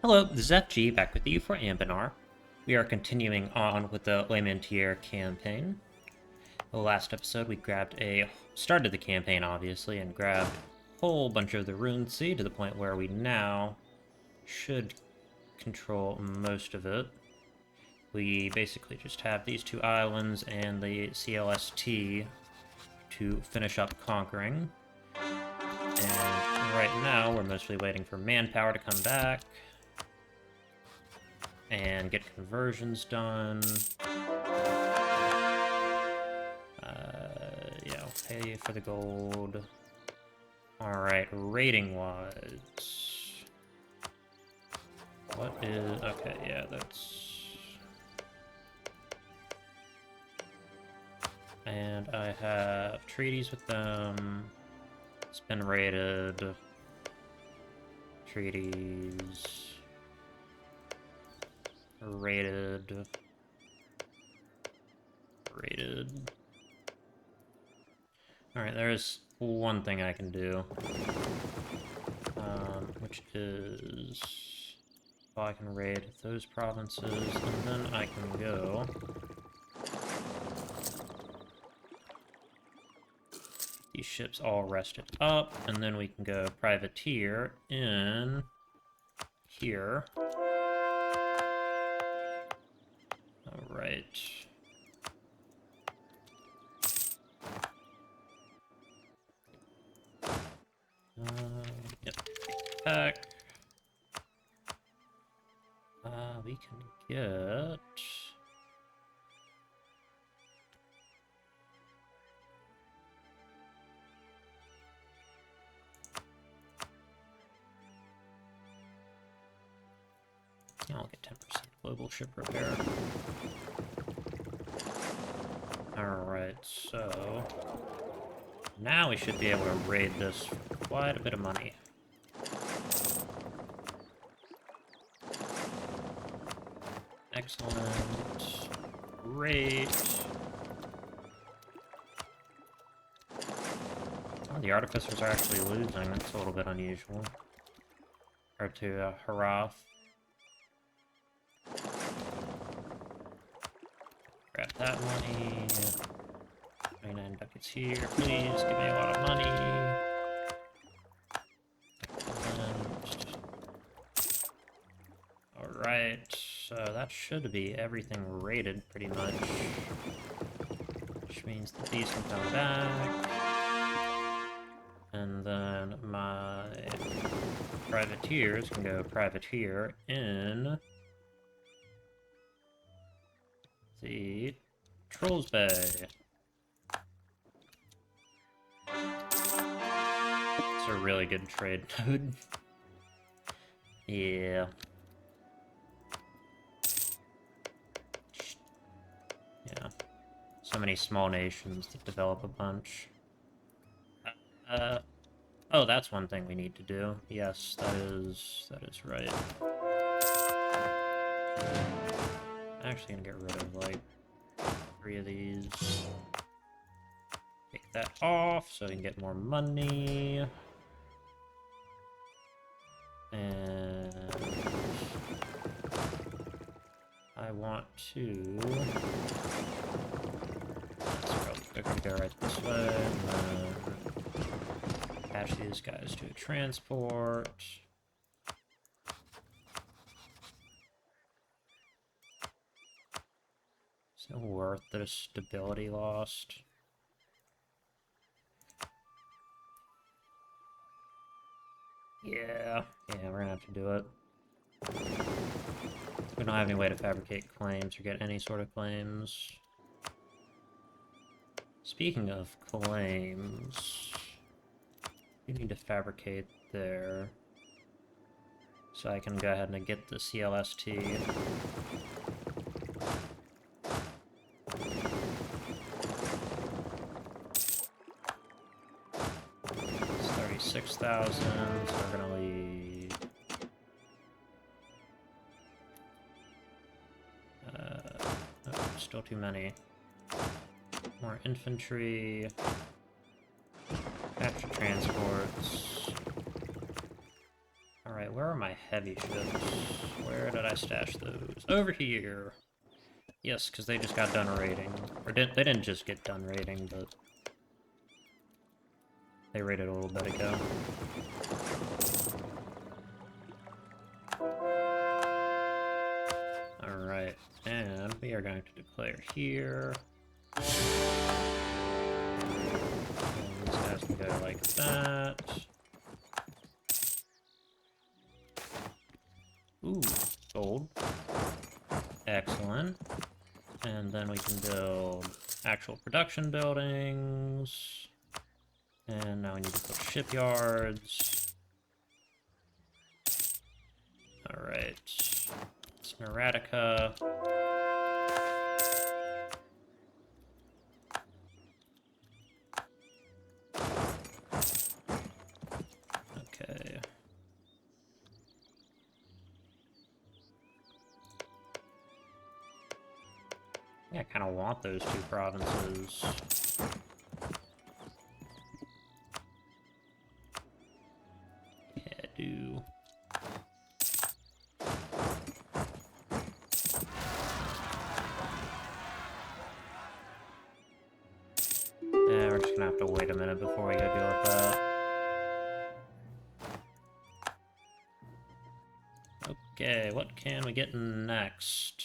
Hello, this is FG back with you for Anbennar. We are continuing on with the Lamentaire campaign. The last episode we started the campaign obviously, and grabbed a whole bunch of the rune seed to the point where we now should control most of it. We basically just have these two islands and the CLST to finish up conquering. And right now we're mostly waiting for manpower to come back and get conversions done. Yeah, I'll pay for the gold. Alright, rating-wise. What is... okay, yeah, that's... And I have treaties with them. It's been rated. Treaties... Rated. Alright, there's one thing I can do. Which is... well, I can raid those provinces, and then I can go... these ships all rested up, and then we can go privateer in... here. Alright. Yep. Back. We can get... yeah, I'll get 10% global ship repair. Alright, so... now we should be able to raid this for quite a bit of money. Excellent. Great. Oh, the artificers are actually losing. That's a little bit unusual. Or to Harath. Grab that money. 29 ducats here. Please give me a lot of money. Alright, so that should be everything rated pretty much. Which means that these can come back. And then my privateers can go privateer in the Trolls Bay. It's a really good trade node. Yeah. Yeah. So many small nations that develop a bunch. Oh, that's one thing we need to do. Yes, that is right. I'm actually gonna get rid of, like, 3 of these. Take that off so we can get more money. And... I want to... let's probably go right this way, and then... attach these guys to a transport. Is it worth the stability lost? Yeah, we're gonna have to do it. We don't have any way to fabricate claims or get any sort of claims. Speaking of claims, we need to fabricate there. So I can go ahead and get the CLST. 36,000, so we're gonna leave... oh, still too many. More infantry. Capture transports. Alright, where are my heavy ships? Where did I stash those? Over here! Yes, because they just got done raiding. Or they didn't just get done raiding, but... they raided a little bit ago. Alright, and we are going to declare here. And these guys can go like that. Ooh, gold. Excellent. And then we can build actual production buildings. And now we need to put shipyards. Alright. Sneratica. Okay. I kind of want those two provinces. Yeah, I do. Yeah, we're just gonna have to wait a minute before we go deal with that. Okay, what can we get next?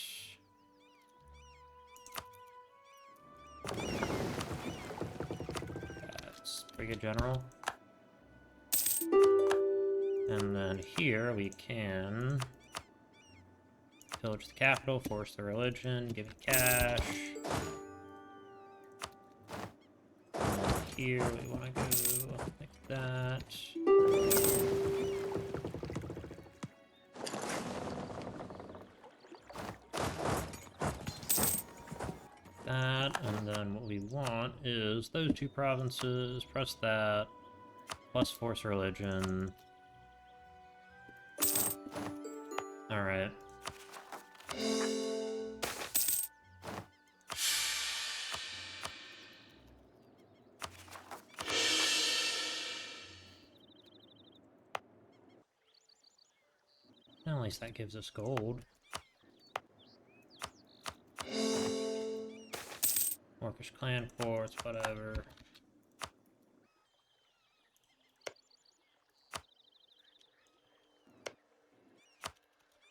That's pretty good, general. And then here we can pillage the capital, force the religion, give it cash. And then here we want to go like that. And then what we want is those two provinces, press that, plus force religion. Alright. At least that gives us gold. Orcish clan forts, whatever.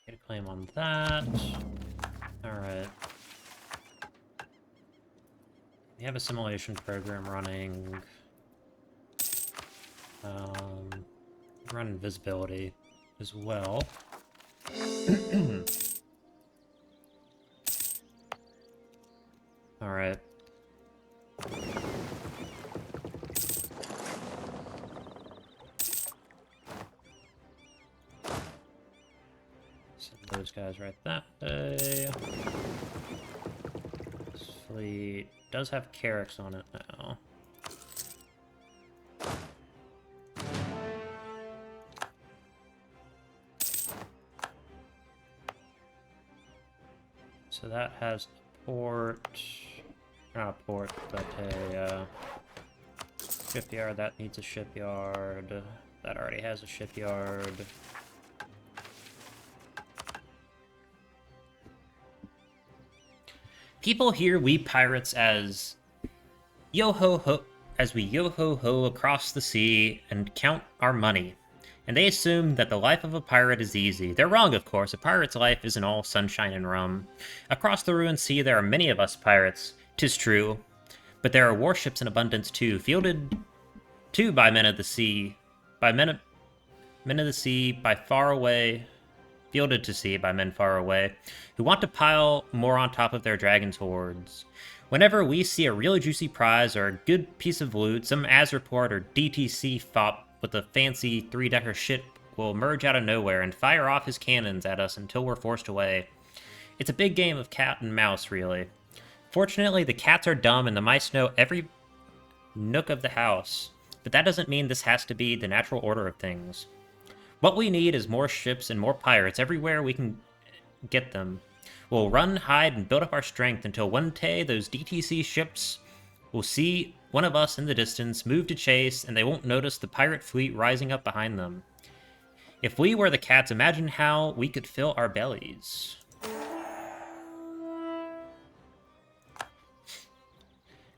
Get a claim on that. Alright. We have a simulation program running. Run invisibility as well. Alright. Send those guys right that way. This fleet does have Carracks on it now. So that has a port. Not a port, but a shipyard. That needs a shipyard. That already has a shipyard. People hear we pirates as yo-ho-ho, as we yo-ho-ho across the sea and count our money. And they assume that the life of a pirate is easy. They're wrong, of course. A pirate's life isn't all sunshine and rum. Across the ruined sea, there are many of us pirates. 'Tis true, but there are warships in abundance too, fielded too by men of the sea, men of the sea, by far away, fielded to sea by men far away, who want to pile more on top of their dragon's hordes. Whenever we see a really juicy prize or a good piece of loot, some Azreport or DTC fop with a fancy three-decker ship will emerge out of nowhere and fire off his cannons at us until we're forced away. It's a big game of cat and mouse, really. Fortunately, the cats are dumb and the mice know every nook of the house, but that doesn't mean this has to be the natural order of things. What we need is more ships and more pirates everywhere we can get them. We'll run, hide, and build up our strength until one day those DTC ships will see one of us in the distance, move to chase, and they won't notice the pirate fleet rising up behind them. If we were the cats, imagine how we could fill our bellies.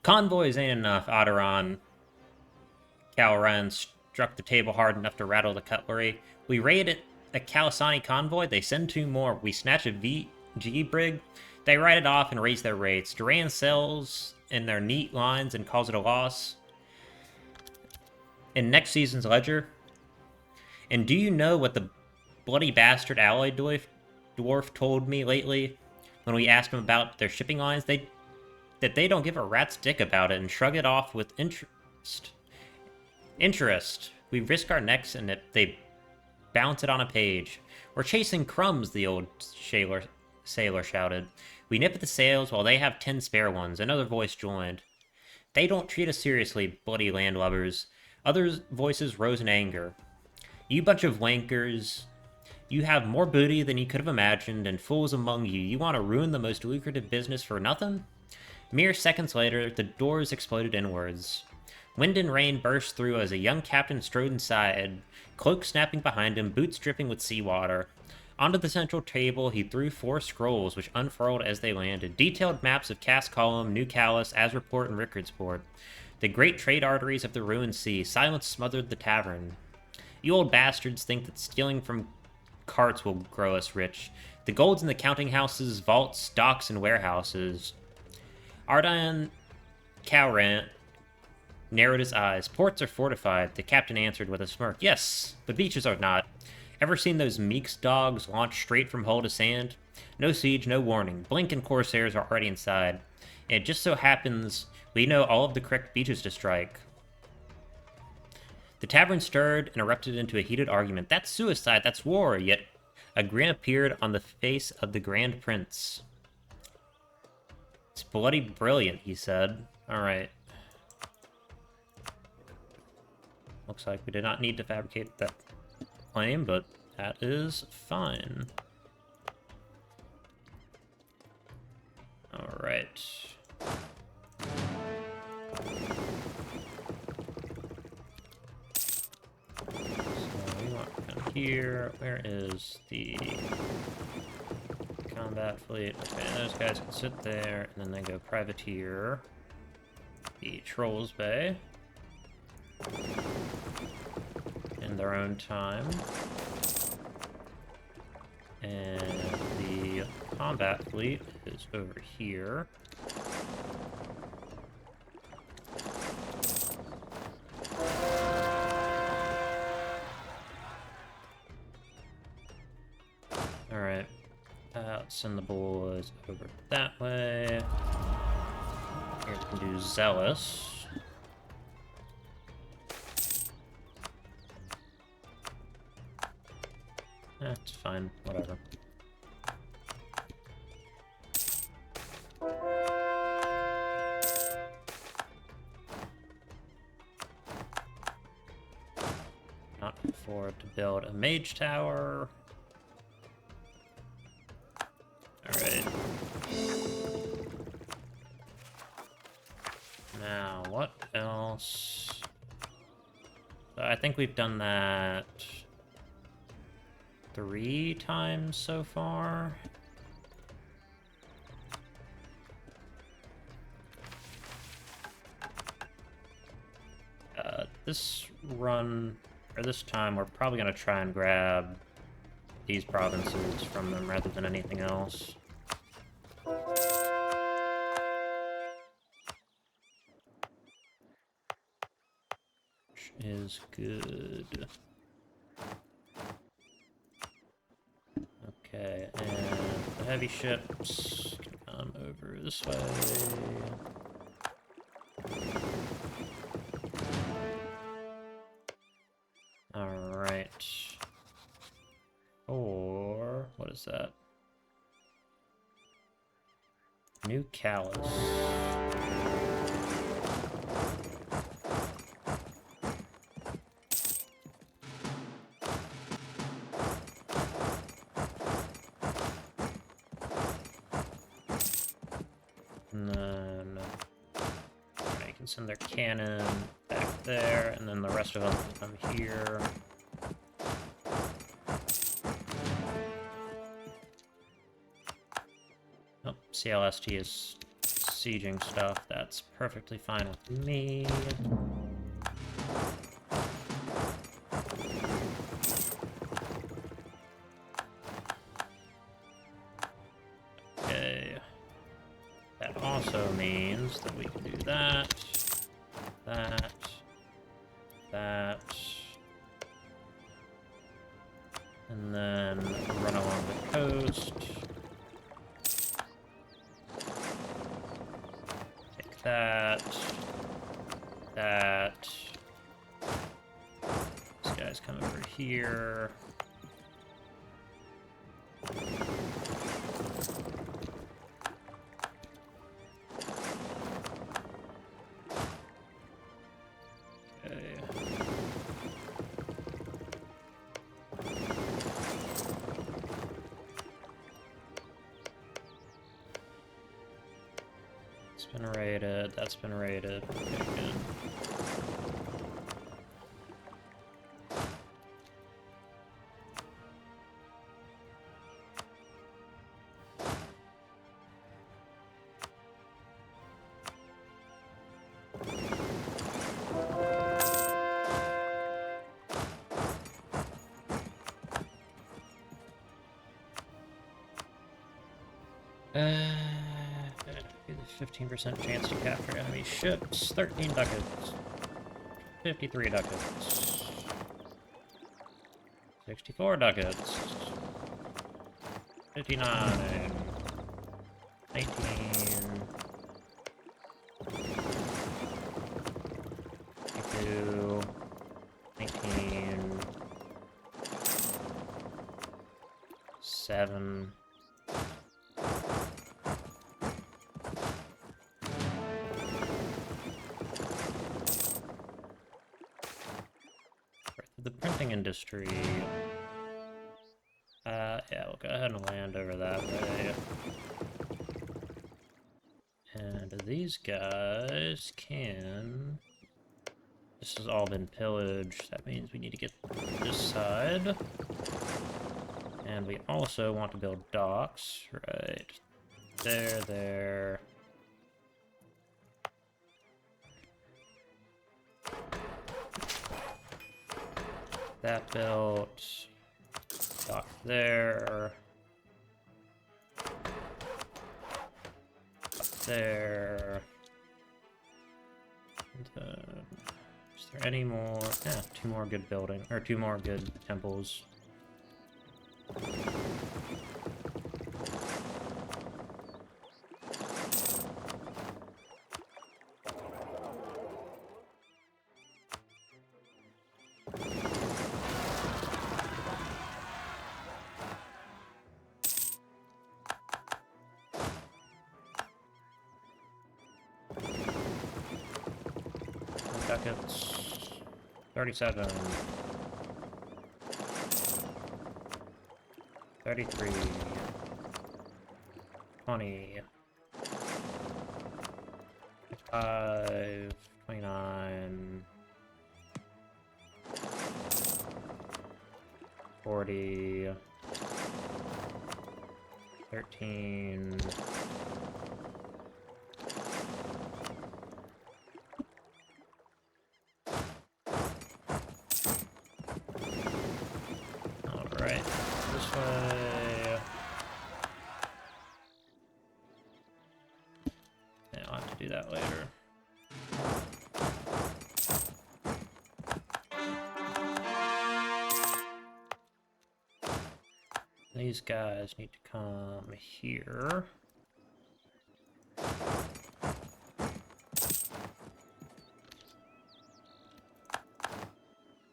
Convoys ain't enough, Otteron. Calran struck the table hard enough to rattle the cutlery. We raid a Calisani convoy, they send 2 more. We snatch a VG brig, they write it off and raise their rates. Duran sells in their neat lines and calls it a loss in next season's ledger. And do you know what the bloody bastard alloy dwarf told me lately when we asked him about their shipping lines? That they don't give a rat's dick about it and shrug it off with interest. We risk our necks and they bounce it on a page. We're chasing crumbs, the old sailor shouted. We nip at the sails while they have 10 spare ones. Another voice joined. They don't treat us seriously, bloody landlubbers. Other voices rose in anger. You bunch of wankers. You have more booty than you could have imagined, and fools among you. You want to ruin the most lucrative business for nothing? Mere seconds later, the doors exploded inwards. Wind and rain burst through as a young captain strode inside, cloak snapping behind him, boots dripping with seawater. Onto the central table, he threw 4 scrolls, which unfurled as they landed. Detailed maps of Castcolum, New Callus, Azreport, and Rickardsport. The great trade arteries of the ruined sea. Silence smothered the tavern. You old bastards think that stealing from carts will grow us rich. The gold's in the counting houses, vaults, docks, and warehouses. Ardan Calrant narrowed his eyes. Ports are fortified, the captain answered with a smirk. Yes, but beaches are not. Ever seen those Meeks dogs launch straight from hull to sand? No siege, no warning. Blink and corsairs are already inside. And it just so happens we know all of the correct beaches to strike. The tavern stirred and erupted into a heated argument. That's suicide, that's war, yet a grin appeared on the face of the Grand Prince. It's bloody brilliant, he said. Alright. Looks like we did not need to fabricate that claim, but that is fine. Alright. So we want to come here. Where is the combat fleet? Okay, those guys can sit there, and then they go privateer the Trolls Bay in their own time. And the combat fleet is over here. Alright. Let's send the boys over that way. Here we can do Zealous. That's fine, whatever. Not afford to build a mage tower. Alright. Now, what else? I think we've done that 3 times so far. This run, or this time, we're probably going to try and grab these provinces from them rather than anything else. Which is good. Okay, and the heavy ships can come over this way. Alright. Or, what is that? New Callus. And then you can send their cannon back there, and then the rest of them can come here. Oh, CLST is sieging stuff. That's perfectly fine with me. Okay. That also means that we can do that, that, and then run along the coast. Take that. This guy's come over here. Been raided. That's been raided. Okay, good. Give the 15% chance to capture enemy ships. 13 ducats. 53 ducats. 64 ducats. 59. 19. 22. 19. 7. The printing industry. Yeah, we'll go ahead and land over that way. And these guys can... This has all been pillaged. That means we need to get this side. And we also want to build docks. Right. There. That built. Dock there. Dock there. And, is there any more? Yeah, 2 more good building, or 2 more good temples. Ducats. 37. 33. 20. 25. 29. 40. 13. Alright, this way. Yeah, I'll have to do that later. These guys need to come here.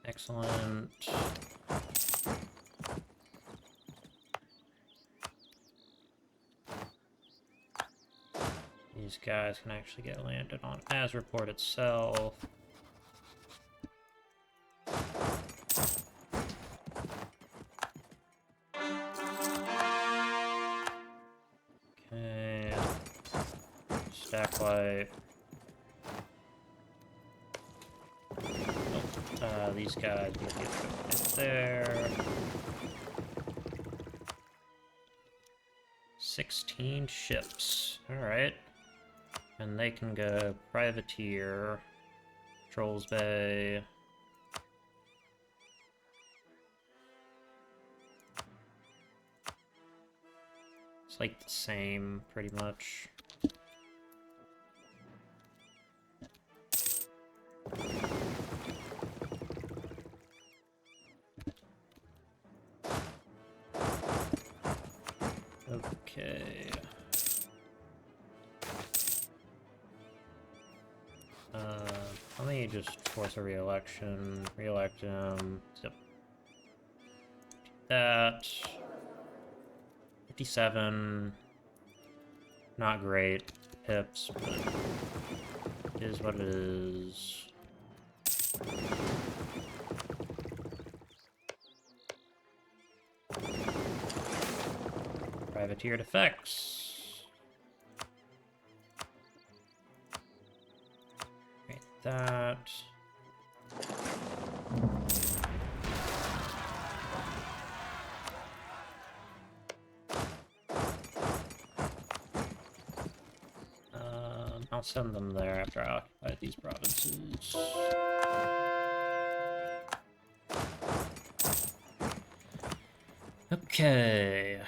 Excellent. These guys can actually get landed on Azreport itself. Okay. Stack light. Oh, these guys need to get there. 16 ships. Alright. And they can go privateer, Trolls Bay. It's like the same, pretty much. Okay. Let me just force a re-election. Re-elect him. Yep. That. 57. Not great pips, but it is what it is. Privateer defects. Right, that. I'll send them there after I occupy these provinces. Okay.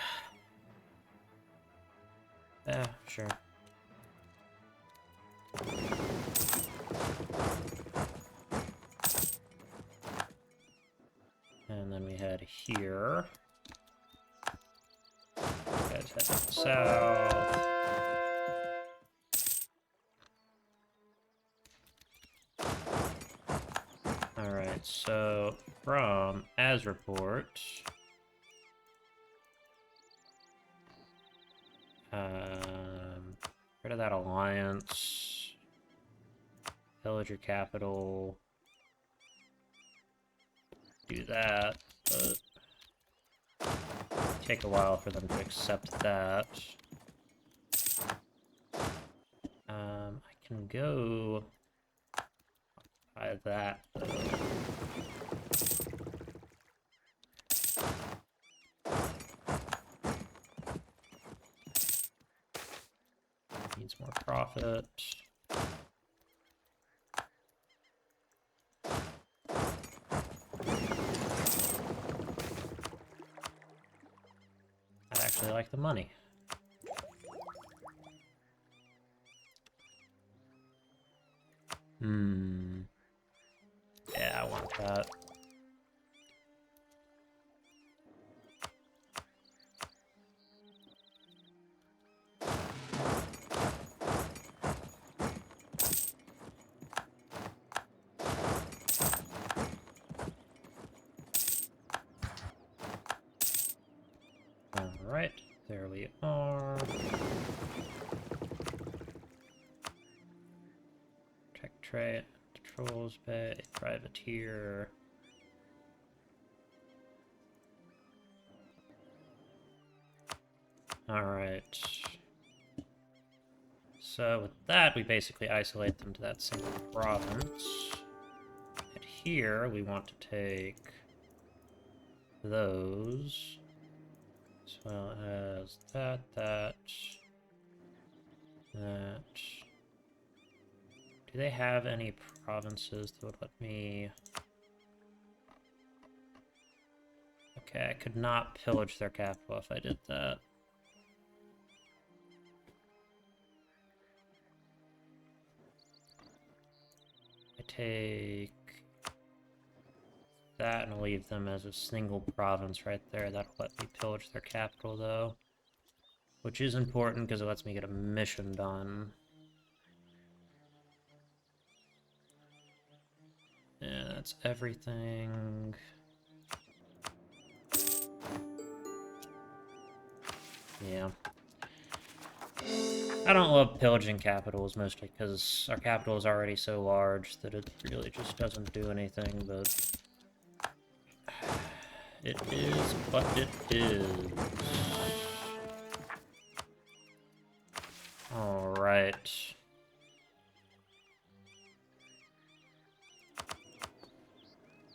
Yeah, sure. And then we head here. You guys head south. Alright, so from as report, rid of that alliance, pillage your capital, do that, but take a while for them to accept that. I can go by that, though. Needs more profit. I actually like the money. Yeah, I want that. Alright, there we are. Tech trade, Trolls Bay, privateer. Alright. So with that, we basically isolate them to that single province. And here, we want to take those, as well as that, that. Do they have any provinces that would let me... Okay, I could not pillage their capital if I did that. I take that and leave them as a single province right there. That'll let me pillage their capital, though. Which is important because it lets me get a mission done. Yeah, that's everything. Yeah. I don't love pillaging capitals, mostly because our capital is already so large that it really just doesn't do anything, but... It is what it is. Alright.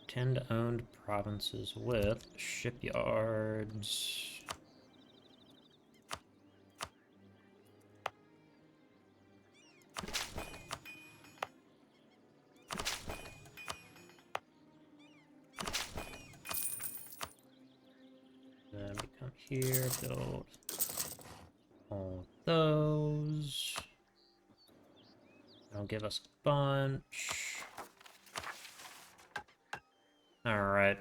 10 owned provinces with shipyards. here, build all those. That'll give us a bunch. Alright.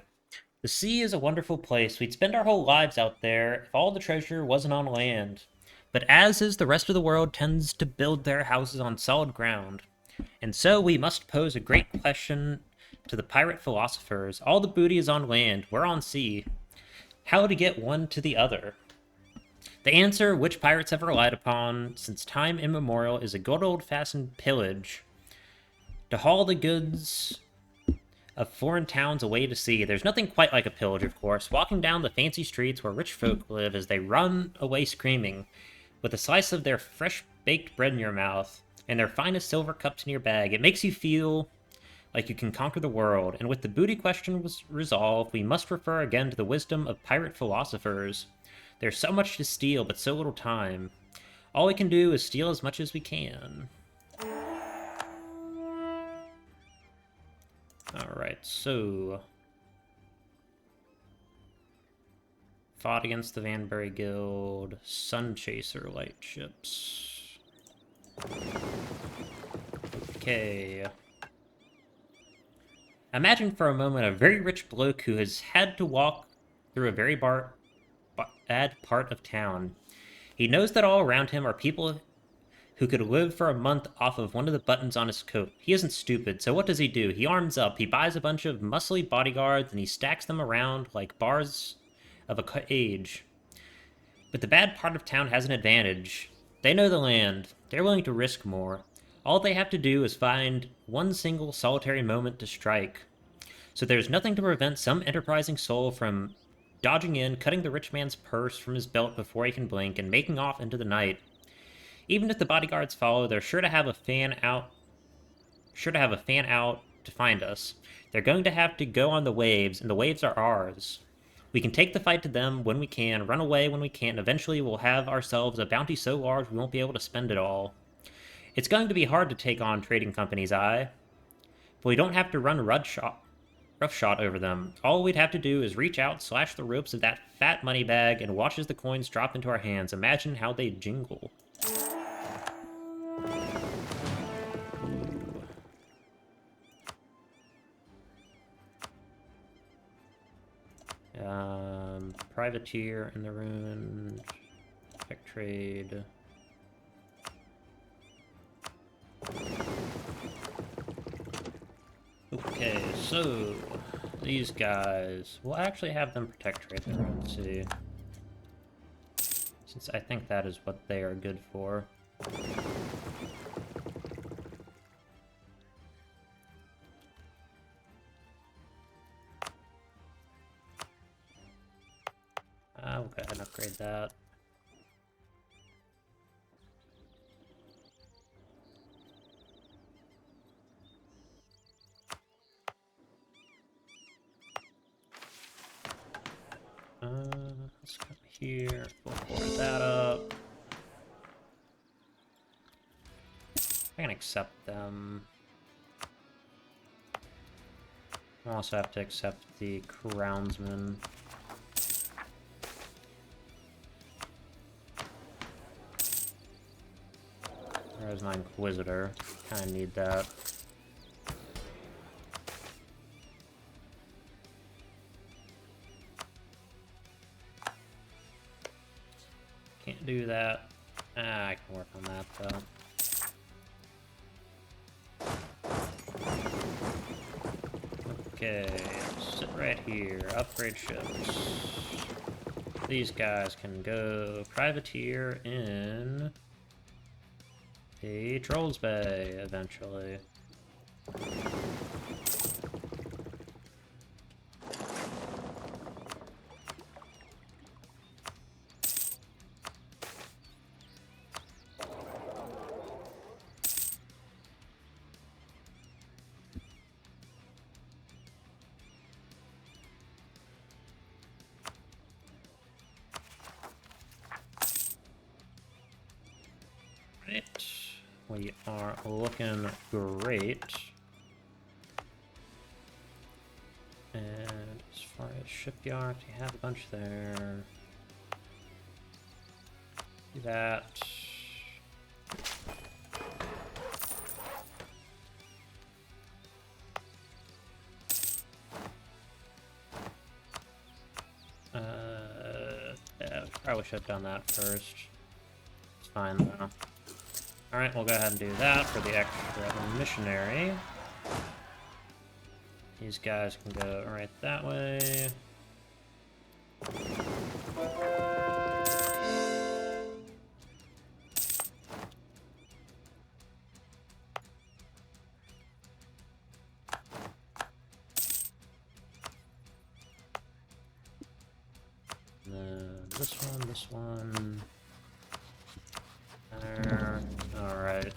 The sea is a wonderful place. We'd spend our whole lives out there if all the treasure wasn't on land. But as is the rest of the world tends to build their houses on solid ground. And so we must pose a great question to the pirate philosophers. All the booty is on land, we're on sea. How to get one to the other? The answer, which pirates have relied upon since time immemorial, is a good old-fashioned pillage. To haul the goods of foreign towns away to sea. There's nothing quite like a pillage, of course. Walking down the fancy streets where rich folk live as they run away screaming, with a slice of their fresh-baked bread in your mouth, and their finest silver cups in your bag. It makes you feel like you can conquer the world, and with the booty question was resolved, we must refer again to the wisdom of pirate philosophers. There's so much to steal, but so little time. All we can do is steal as much as we can. Alright, so... fought against the Vanbury Guild, Sun Chaser lightships. Okay. Imagine for a moment a very rich bloke who has had to walk through a very bad part of town. He knows that all around him are people who could live for a month off of one of the buttons on his coat. He isn't stupid, so what does he do? He arms up, he buys a bunch of muscly bodyguards, and he stacks them around like bars of a cage. But the bad part of town has an advantage. They know the land. They're willing to risk more. All they have to do is find one single solitary moment to strike. So there's nothing to prevent some enterprising soul from dodging in, cutting the rich man's purse from his belt before he can blink, and making off into the night. Even if the bodyguards follow, they're sure to have a fan out to find us. They're going to have to go on the waves, and the waves are ours. We can take the fight to them when we can, run away when we can, and eventually we'll have ourselves a bounty so large we won't be able to spend it all. It's going to be hard to take on trading companies, but we don't have to run roughshod over them. All we'd have to do is reach out, slash the ropes of that fat money bag, and watch as the coins drop into our hands. Imagine how they jingle. Privateer in the ruin. Tech trade. Okay, so these guys, we'll actually have them protect trade the ruin sea, since I think that is what they are good for. I'll go ahead and upgrade that. Let's come here, we'll forward that up. I can accept them. I'll also have to accept the Crownsman. There's my Inquisitor. Kinda need that. Can't do that. I can work on that though. Okay, sit right here. Upgrade ships. These guys can go privateer in the Trolls Bay eventually. We are looking great. And as far as shipyard, we have a bunch there. that. Yeah, probably should have done that first. It's fine though. Alright, we'll go ahead and do that for the extra missionary. These guys can go right that way. And then this one. There. Alright.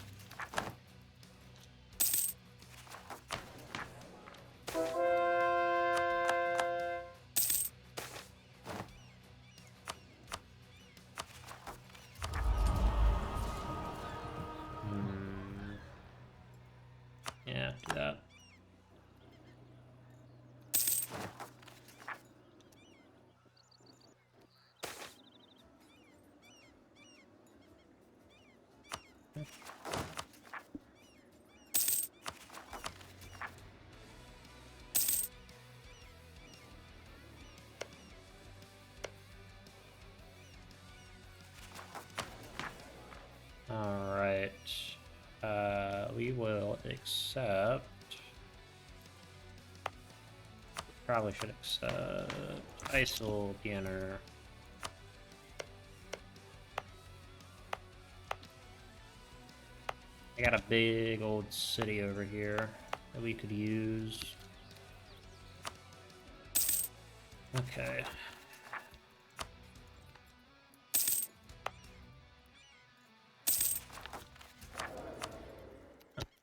Yeah, do that. Alright. We will accept... Probably should accept... ISIL Diener. I got a big old city over here that we could use. Okay.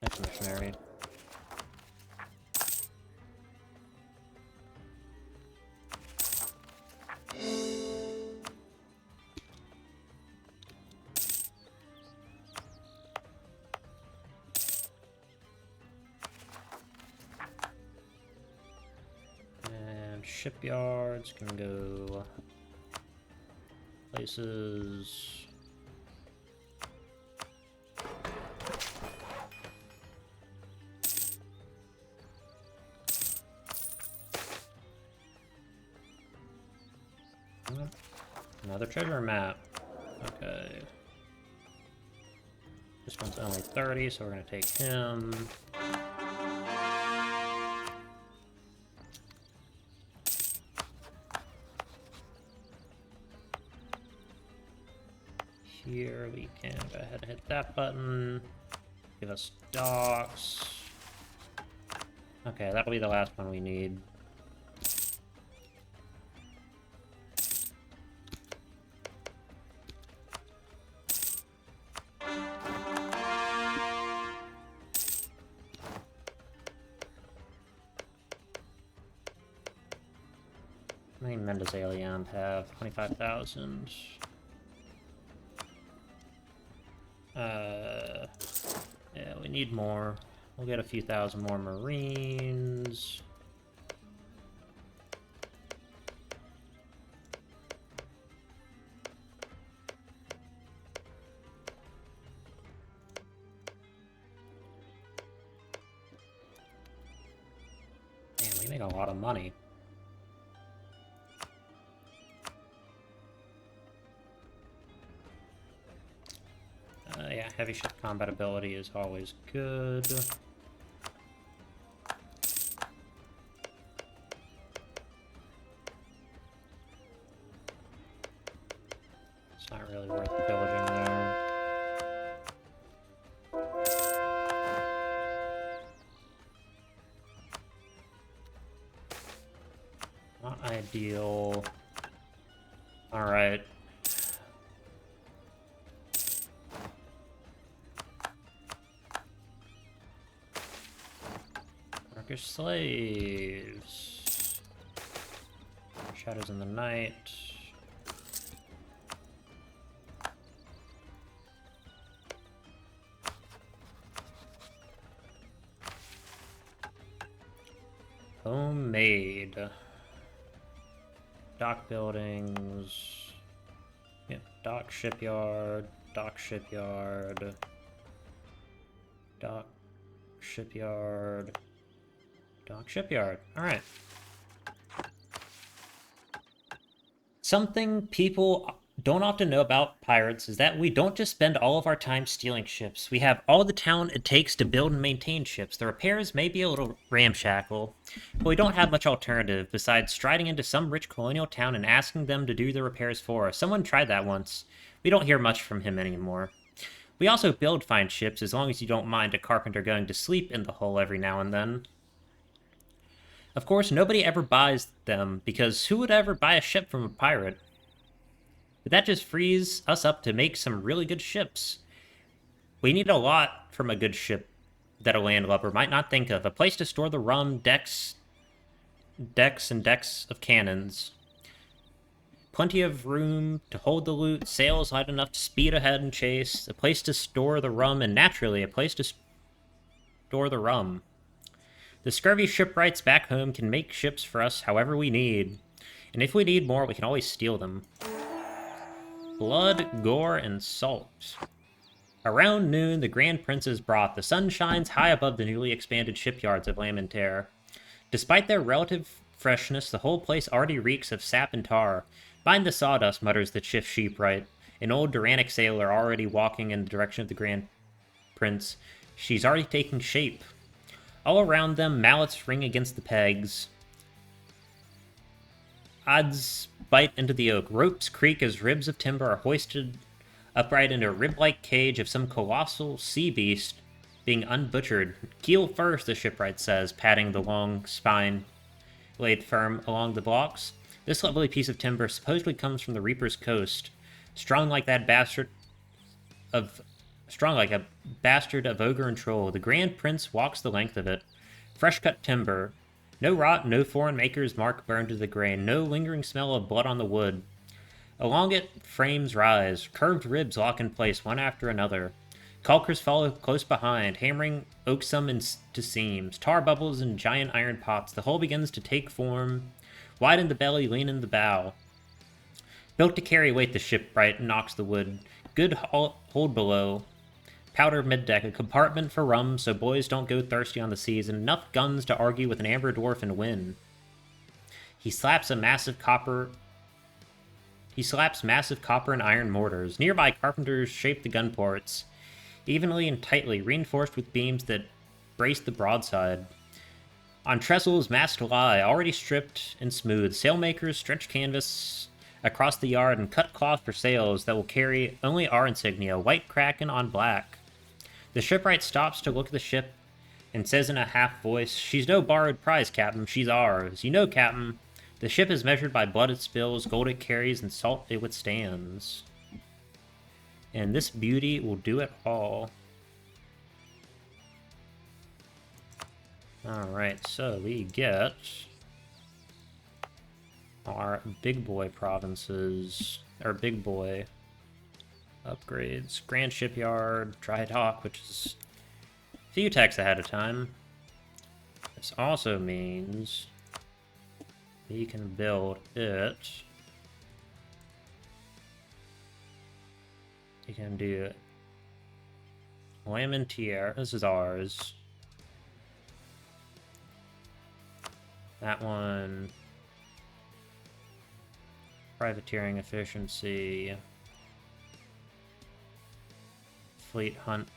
That's missionary. And shipyards can go places. Another treasure map. Okay. This one's only 30, so we're gonna take him. Here we can go ahead and hit that button. Give us docks. Okay, that'll be the last one we need. How many men does Alien have? 25,000. Yeah, we need more. We'll get a few thousand more Marines. Man, we make a lot of money. Yeah, heavy ship combat ability is always good. It's not really worth pillaging there. Not ideal. Alright. Turkish slaves. Shadows in the night. Homemade. Dock buildings. Yeah, Dock shipyard, dock shipyard, dock shipyard, dock shipyard. Alright. Something people don't often know about pirates is that we don't just spend all of our time stealing ships. We have all the talent it takes to build and maintain ships. The repairs may be a little ramshackle, but we don't have much alternative besides striding into some rich colonial town and asking them to do the repairs for us. Someone tried that once. We don't hear much from him anymore. We also build fine ships as long as you don't mind a carpenter going to sleep in the hull every now and then. Of course, nobody ever buys them, because who would ever buy a ship from a pirate? But that just frees us up to make some really good ships. We need a lot from a good ship that a landlubber might not think of. A place to store the rum, decks and decks of cannons. Plenty of room to hold the loot, sails light enough to speed ahead and chase. A place to store the rum, and naturally, a place to store the rum. The scurvy shipwrights back home can make ships for us however we need. And if we need more, we can always steal them. Blood, gore, and salt. Around noon, the Grand Prince is brought. The sun shines high above the newly expanded shipyards of Lamentaire. Despite their relative freshness, the whole place already reeks of sap and tar. Bind the sawdust, mutters the chief shipwright, an old Duranic sailor already walking in the direction of the Grand Prince. She's already taking shape. All around them, mallets ring against the pegs. Odds bite into the oak. Ropes creak as ribs of timber are hoisted upright into a rib-like cage of some colossal sea beast being unbutchered. Keel first, the shipwright says, patting the long spine laid firm along the blocks. This lovely piece of timber supposedly comes from the Reaper's coast, strong like a bastard of ogre and troll. The Grand Prince walks the length of it. Fresh-cut timber. No rot, no foreign maker's mark burned to the grain, no lingering smell of blood on the wood. Along it, frames rise. Curved ribs lock in place one after another. Caulkers follow close behind, hammering oaksome into seams. Tar bubbles in giant iron pots. The hull begins to take form. Wide in the belly, lean in the bow. Built to carry weight, the shipwright knocks the wood. Good hold below. Powder mid-deck, a compartment for rum so boys don't go thirsty on the seas, and enough guns to argue with an amber dwarf and win. He slaps massive copper and iron mortars. Nearby carpenters shape the gun ports, evenly and tightly, reinforced with beams that brace the broadside. On trestles, masts lie, already stripped and smooth. Sailmakers stretch canvas across the yard and cut cloth for sails that will carry only our insignia, white kraken on black. The shipwright stops to look at the ship and says in a half voice, "She's no borrowed prize, Captain. She's ours. You know, Captain, the ship is measured by blood it spills, gold it carries, and salt it withstands. And this beauty will do it all." Alright, so we get our big boy provinces, or big boy upgrades. Grand Shipyard, Dry Dock, which is a few techs ahead of time. This also means we can build it. You can do Lamentaire. This is ours. That one. Privateering efficiency. Fleet hunt.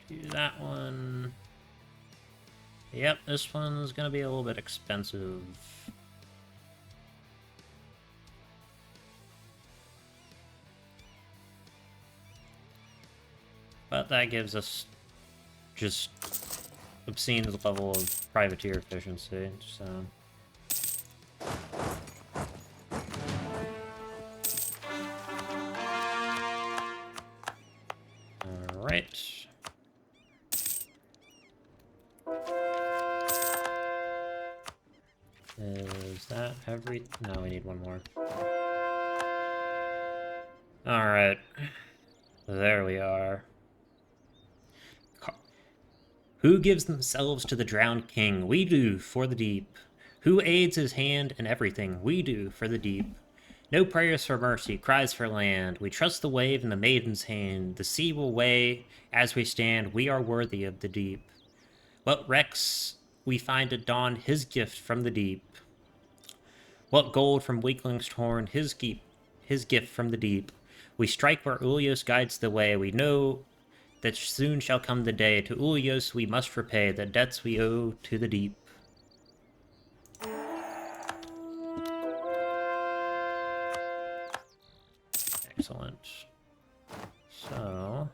Do that one. Yep, this one's gonna be a little bit expensive. But that gives us just obscene level of privateer efficiency, so... Alright. Is that every... No, we need one more. Alright. There we are. Who gives themselves to the drowned king? We do, for the deep. Who aids his hand in everything we do for the deep? No prayers for mercy, cries for land. We trust the wave in the maiden's hand. The sea will weigh as we stand. We are worthy of the deep. What wrecks we find at dawn, his gift from the deep. What gold from weaklings torn, his gift from the deep. We strike where Ulios guides the way. We know that soon shall come the day. To Ulios we must repay the debts we owe to the deep. Excellent. So...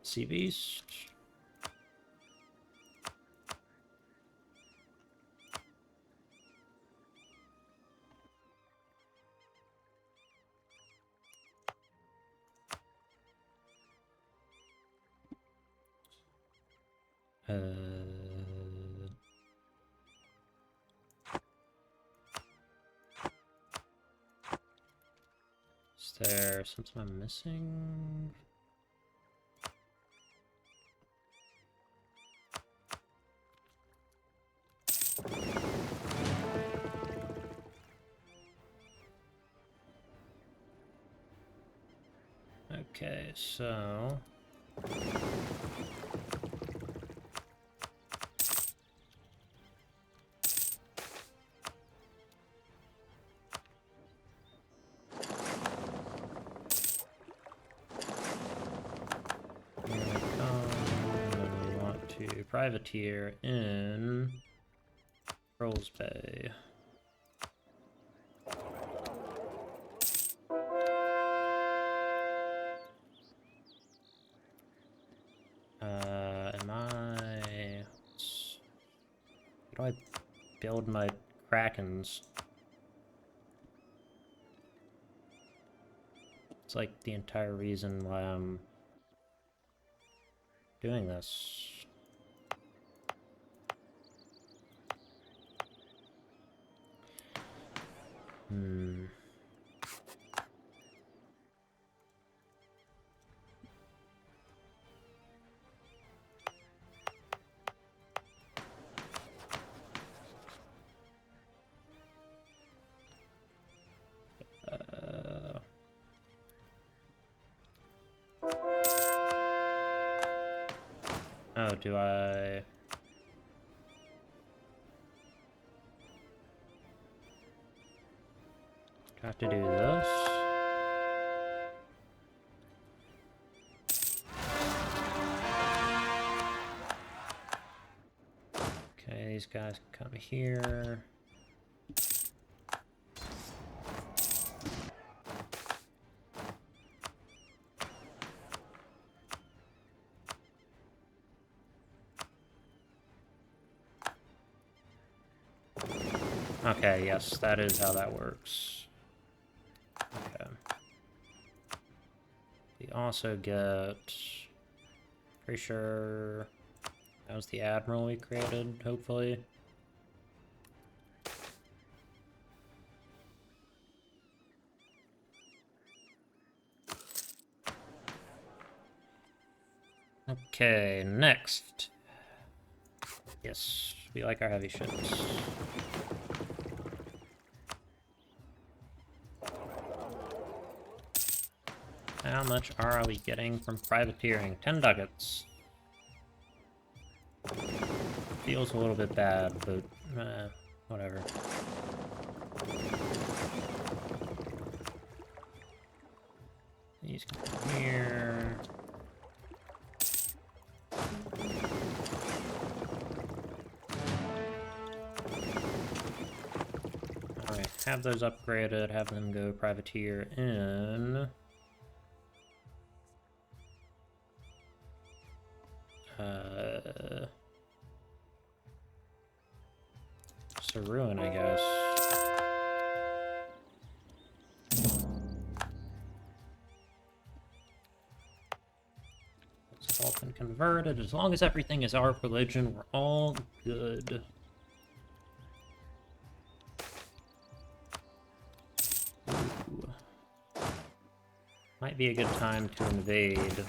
Sea Beast. Is there something I'm missing? Okay, so... privateer in Trolls Bay. How do I build my Krakens? It's like the entire reason why I'm doing this. Oh, do I... have to do this? Okay, these guys come here. Okay, yes, that is how that works. Okay. We also get... pretty sure that was the admiral we created, hopefully. Okay, next. Yes, we like our heavy ships. How much are we getting from privateering? 10 ducats. Feels a little bit bad, but whatever. These come here. Alright, have those upgraded, have them go privateer in... It's a ruin, I guess. It's all been converted. As long as everything is our religion, we're all good. Might be a good time to invade.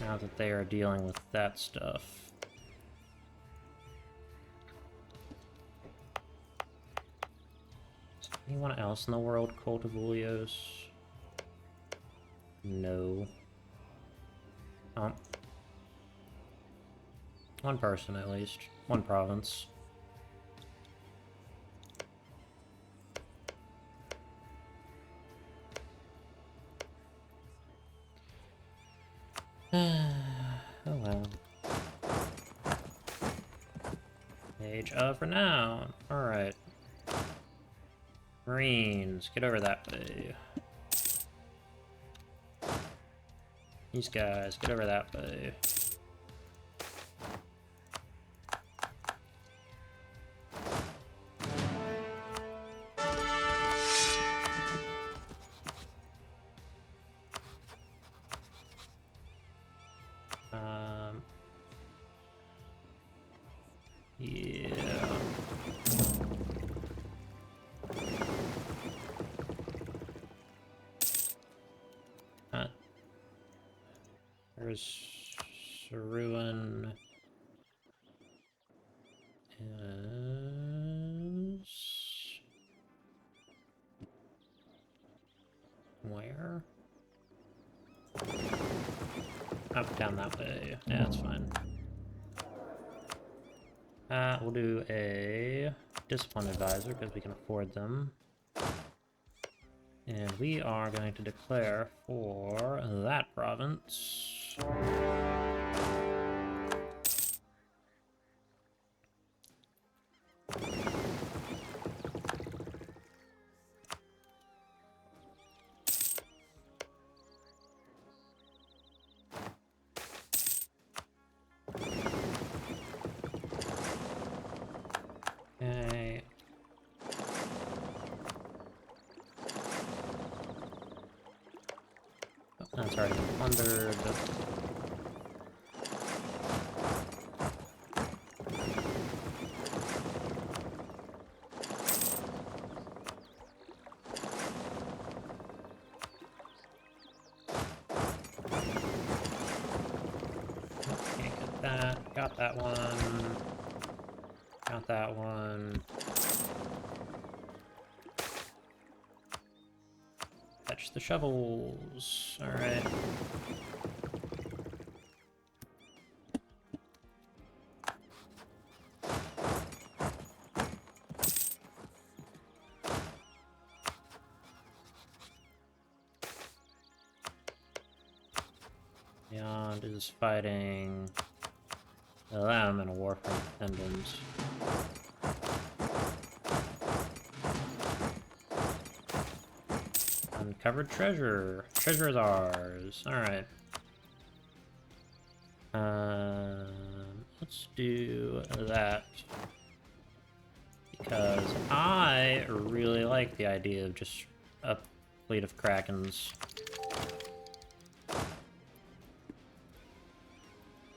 Now that they are dealing with that stuff. Is anyone else in the world Cult of Ulios? No. Oh. One person at least. One province. Oh well. Age of Renown. Alright. Marines, get over that way. These guys, get over that way. Yeah. There's Saruan is where? Up, down that way. Yeah, that's fine. We'll do a Discipline Advisor, because we can afford them. And we are going to declare for that province. Okay. Oh, that's already been plundered. Can't get that. Got that one. Got that one. Fetch the shovels. Alright. Beyond is fighting them in a war for independence. Uncovered treasure. Treasure is ours. Alright. Let's do that. Because I really like the idea of just a fleet of Krakens.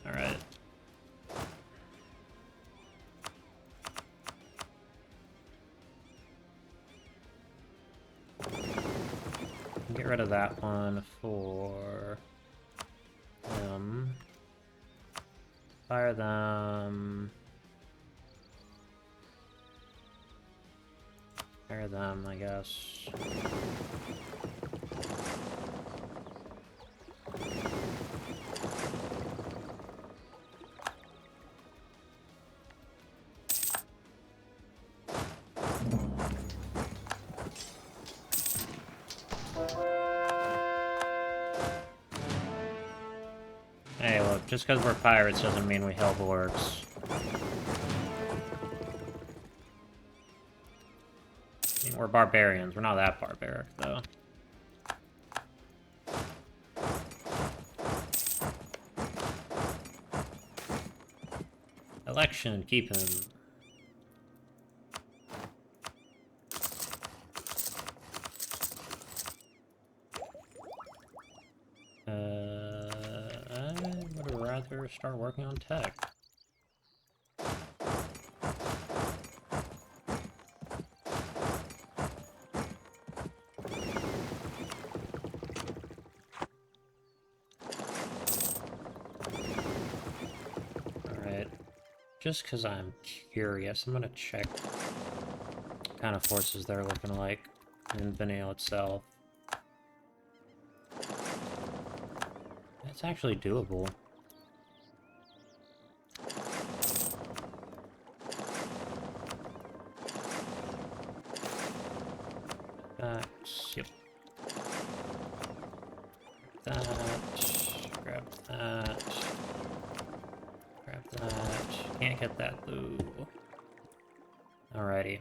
Alright. Get rid of that one for them. Fire them. Fire them, I guess. Hey, look, just because we're pirates doesn't mean we help orcs. I mean, we're barbarians. We're not that barbaric, though. Election, keep him. I would rather start working on tech. Just because I'm curious, I'm gonna check what kind of forces they're looking like in Venale itself. It's actually doable. Yep. That. Grab that. Grab that. Can't get that though. Alrighty.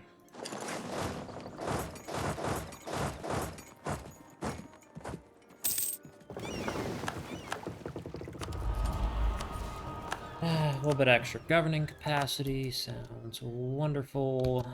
A little bit extra governing capacity sounds wonderful.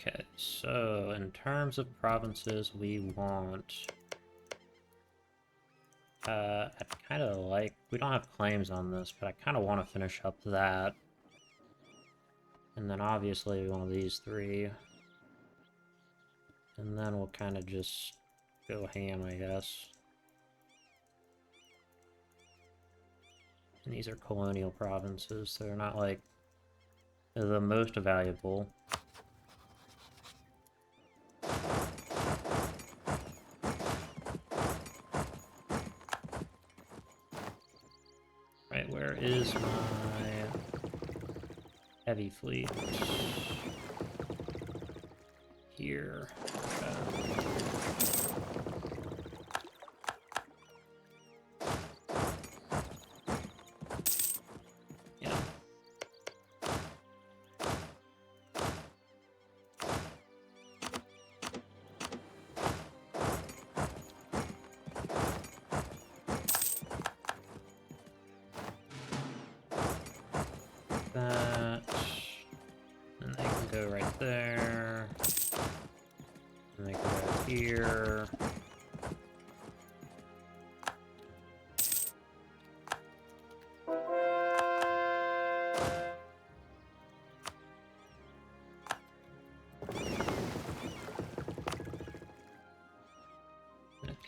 Okay, so in terms of provinces we want, I kind of like, we don't have claims on this, but I kind of want to finish up that. And then obviously one of these three. And then we'll kind of just go ham, I guess. And these are colonial provinces, so they're not like the most valuable. Right, where is my heavy fleet? Here. Okay. Yeah. That, and they can go right there, and they can go here.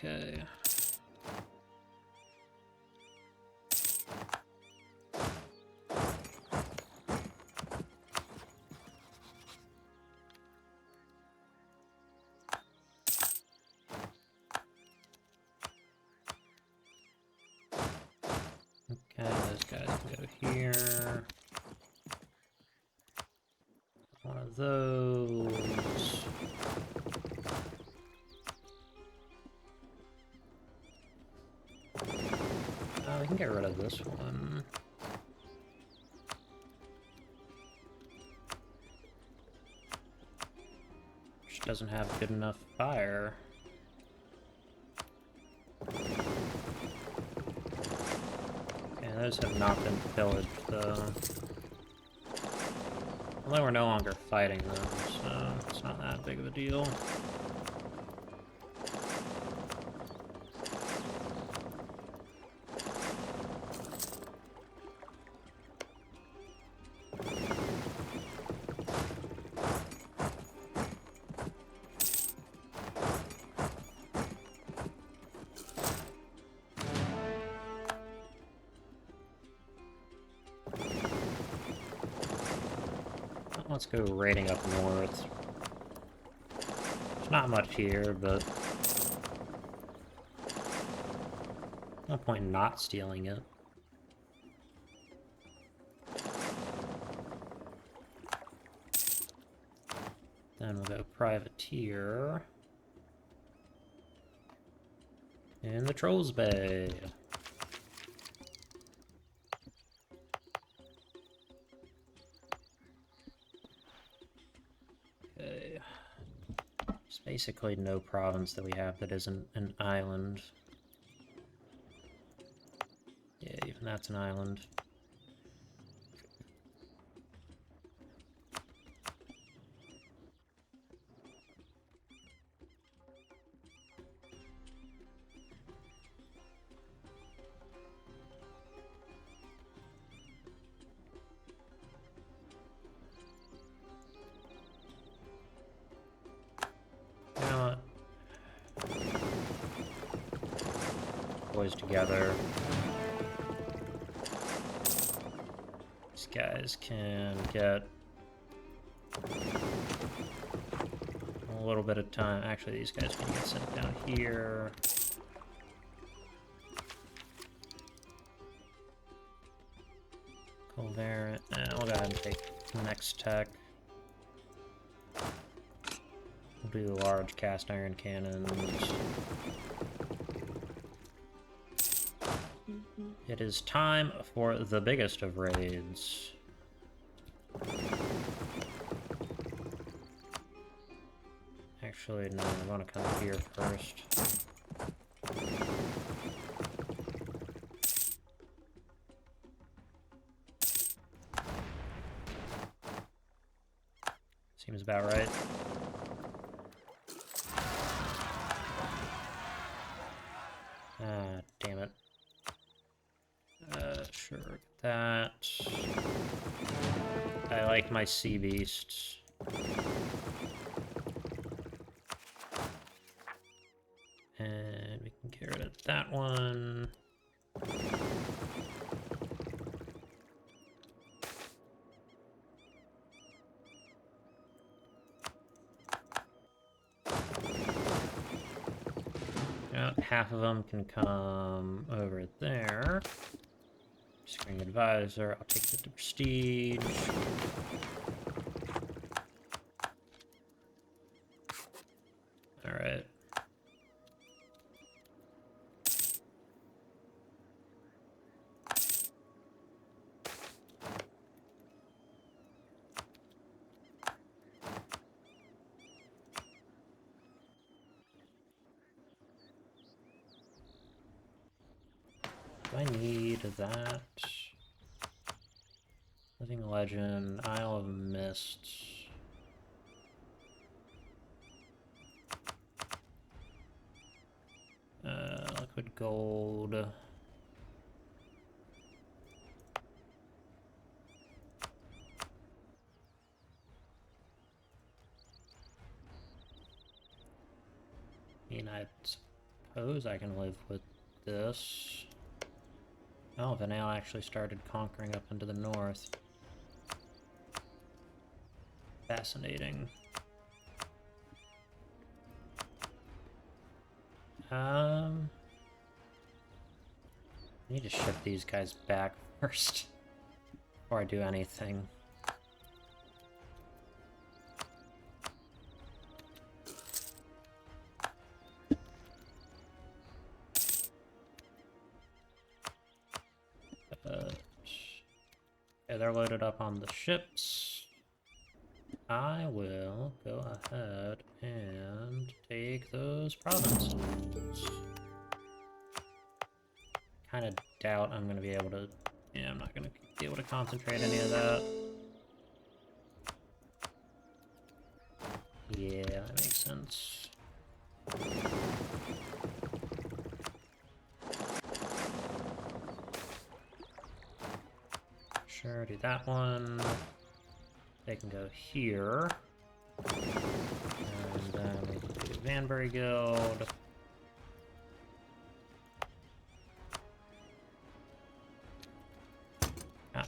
Okay. Okay, those guys can go here. One of those. We can get rid of this one. Which doesn't have good enough fire. Okay, those have not been pillaged though. Although we're no longer fighting them, so it's not that big of a deal. Let's go raiding up north. There's not much here, but no point in not stealing it. Then we'll go privateer in the Trolls Bay. Basically no province that we have that isn't an island. Yeah, even that's an island. boys together. These guys can get a little bit of time. Actually, these guys can get sent down here. Covariant. We'll go ahead and take the next tech. We'll do the large cast iron cannons. It is time for the biggest of raids. Actually, no, I want to come here first. Seems about right. Ah, damn it. Sure, that. I like my sea beasts. And we can get rid of that one. Half of them can come over there. Screen advisor, I'll take the prestige. Alright. Do I need that? Living Legend, Isle of Mist. Liquid Gold. I mean, I suppose I can live with this. Oh, Vanale actually started conquering up into the north. Fascinating. I need to ship these guys back first before I do anything. Okay, they're loaded up on the ships. I will go ahead and take those provinces. Kind of doubt I'm going to be able to... Yeah, I'm not going to be able to concentrate any of that. Yeah, that makes sense. Sure, do that one. They can go here. And then we can do Vanbury Guild.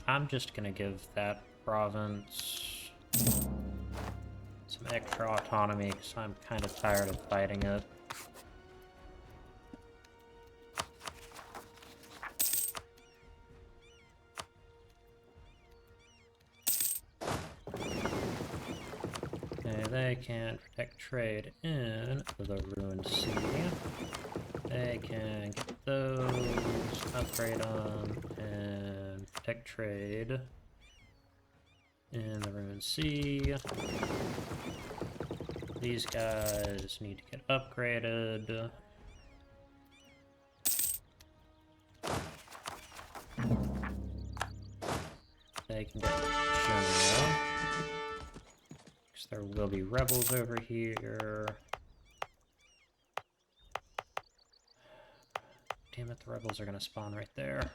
I'm just gonna give that province some extra autonomy because I'm kind of tired of fighting it. Okay, they can protect trade in the Ruined Sea. They can get those, upgrade them, and protect trade in the Ruined Sea. These guys need to get upgraded. They can get general. Because there will be rebels over here. Damn it, the rebels are going to spawn right there.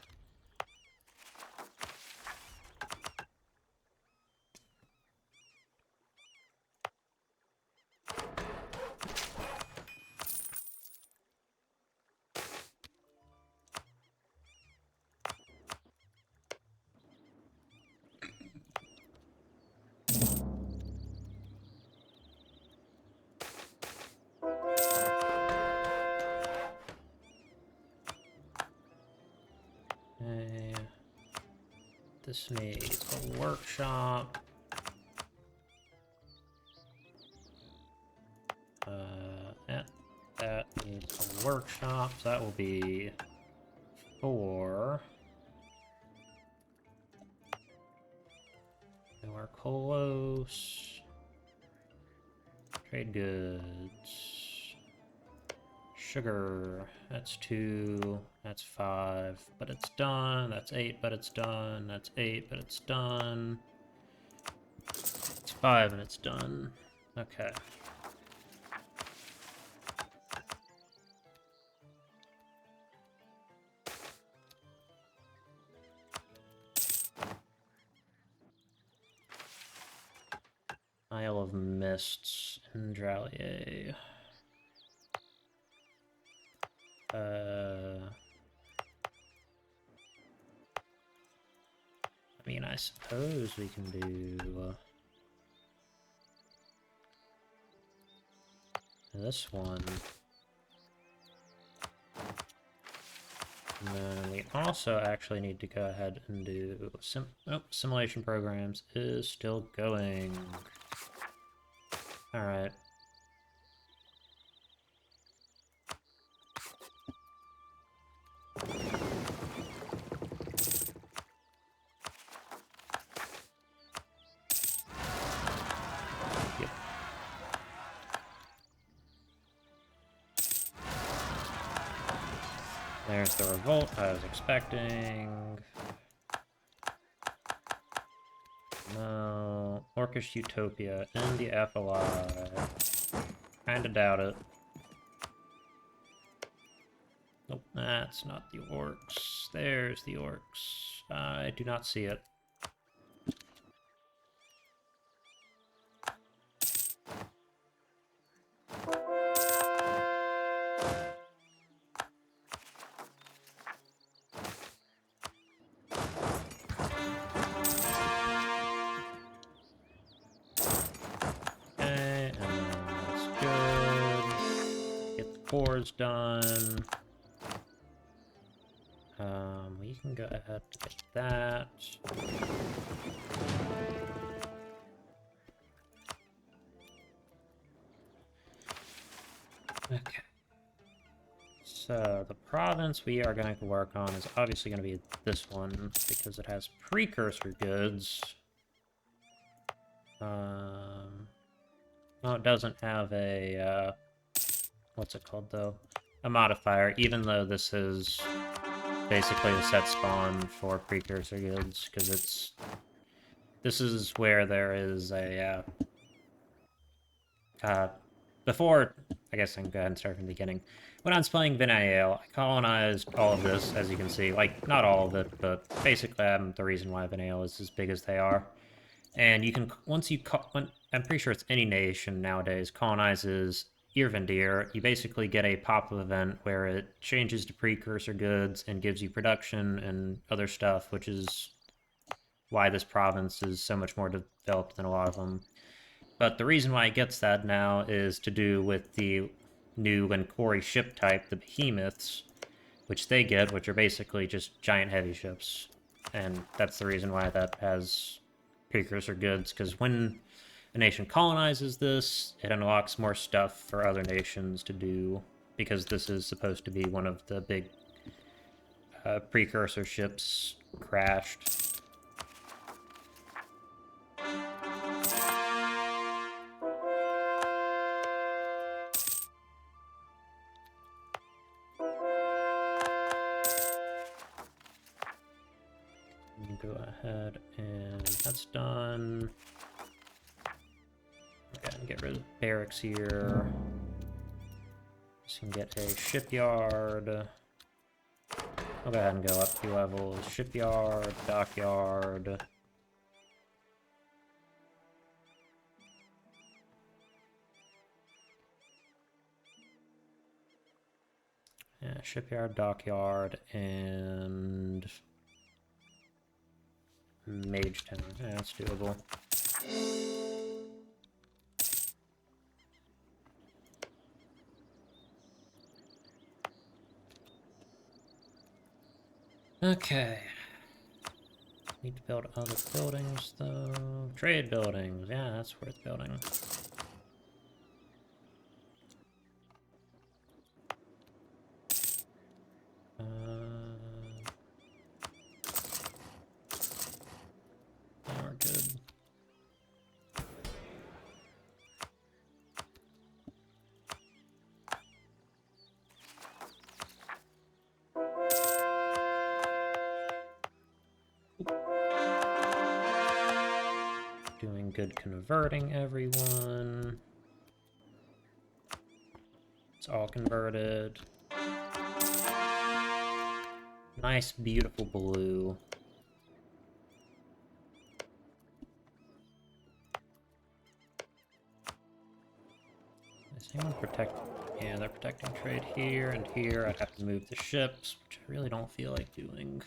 Okay. This needs a workshop. That needs a workshop, so that will be 4. And we're close. Trade goods. Sugar, that's 2, that's 5, but it's done. That's 8, but it's done. That's 8, but it's done. It's 5 and it's done. Okay. Isle of Mists and Dralier. I mean, I suppose we can do this one. And then we also actually need to go ahead and do simulation programs is still going. All right. Yep. There's the revolt I was expecting. No. Orcish Utopia and the FLI. Kinda doubt it. Nope, that's not the orcs. There's the orcs. I do not see it. Okay, and then that's good. Get the cores done. We can go ahead and get that. Okay. So the province we are going to work on is obviously going to be this one because it has precursor goods. Well, it doesn't have a what's it called though? A modifier, even though this is basically a set spawn for precursor goods, because this is where there is a before, I guess I can go ahead and start from the beginning. When I was playing Vinael, I colonized all of this, as you can see. Like, not all of it, but basically I'm the reason why Vinael is as big as they are. And you can, I'm pretty sure it's any nation nowadays, colonizes Irvandir, you basically get a pop-up event where it changes to precursor goods and gives you production and other stuff, which is why this province is so much more developed than a lot of them. But the reason why it gets that now is to do with the new Lenkori ship type, the Behemoths, which they get, which are basically just giant heavy ships. And that's the reason why that has precursor goods, because when a nation colonizes this, it unlocks more stuff for other nations to do, because this is supposed to be one of the big precursor ships crashed. Go ahead and that's done. Okay, and get rid of barracks here. Just can get a shipyard. I'll go ahead and go up 2 levels. Shipyard, dockyard. Yeah, shipyard, dockyard, and Mage Town. Yeah, that's doable. Okay. Need to build other buildings, though. Trade buildings. Yeah, that's worth building. We're good. Doing good converting everyone. It's all converted. Nice, beautiful blue. Is anyone protect? Yeah, they're protecting trade here and here. I'd have to move the ships, which I really don't feel like doing.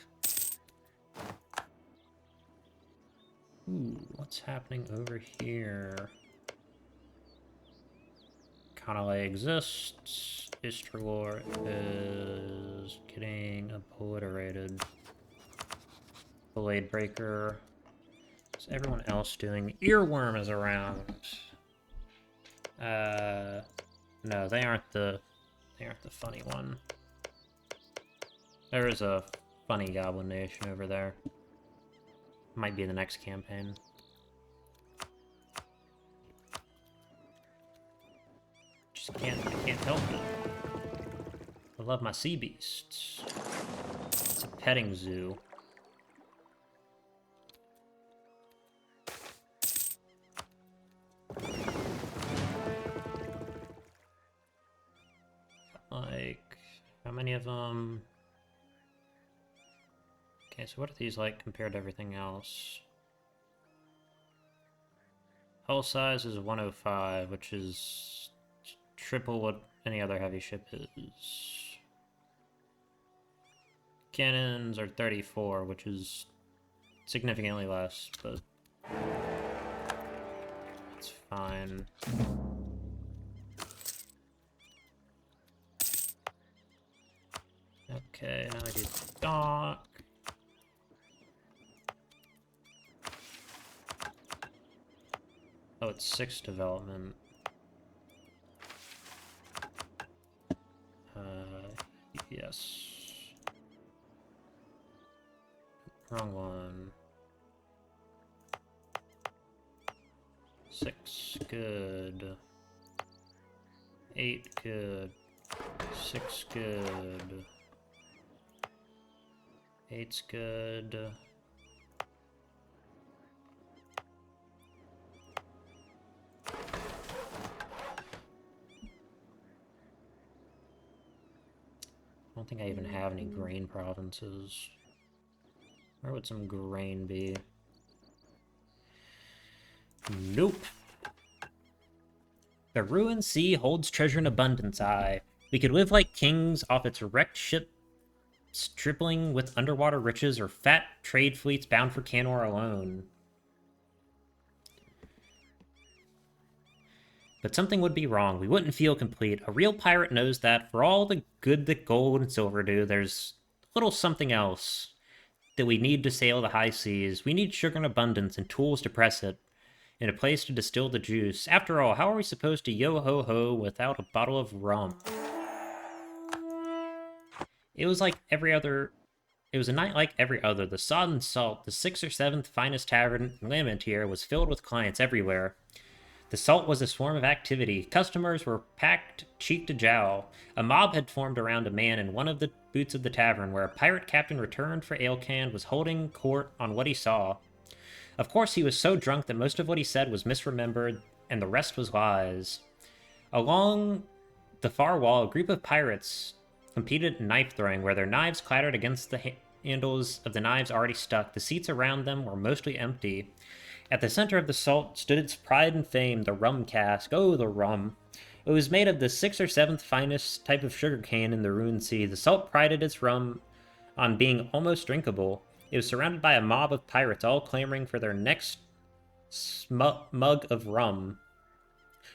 Ooh, what's happening over here? Kanale exists. Istralor is getting obliterated. Blade Breaker. What's everyone else doing? Earworm is around. No, they aren't the funny one. There is a funny Goblin Nation over there. Might be the next campaign. I can't help it. I love my sea beasts. It's a petting zoo. Like, how many of them? Okay, so what are these like compared to everything else? Hull size is 105, which is triple what any other heavy ship is. Cannons are 34, which is significantly less, but it's fine. Okay, now I do dock. Oh, it's 6 development. Yes. Wrong one. 6, good. 8, good. 6, good. 8's good. I don't think I even have any grain provinces. Where would some grain be? Nope. The ruined sea holds treasure in abundance, aye. We could live like kings off its wrecked ship, stripling with underwater riches, or fat trade fleets bound for Canor alone. But something would be wrong. We wouldn't feel complete. A real pirate knows that for all the good that gold and silver do, there's a little something else that we need to sail the high seas. We need sugar in abundance and tools to press it, and a place to distill the juice. After all, how are we supposed to yo-ho-ho without a bottle of rum? It was like every other... It was a night like every other. The Sodden Salt, the 6th or 7th finest tavern in Lamentaire, was filled with clients everywhere. The Salt was a swarm of activity. Customers were packed cheek to jowl. A mob had formed around a man in one of the booths of the tavern, where a pirate captain returned for ale can was holding court on what he saw. Of course, he was so drunk that most of what he said was misremembered, and the rest was lies. Along the far wall, a group of pirates competed in knife throwing, where their knives clattered against the handles of the knives already stuck. The seats around them were mostly empty. At the center of the Salt stood its pride and fame, the rum cask. Oh, the rum. It was made of the 6th or 7th finest type of sugarcane in the ruined sea. The Salt prided its rum on being almost drinkable. It was surrounded by a mob of pirates, all clamoring for their next mug of rum.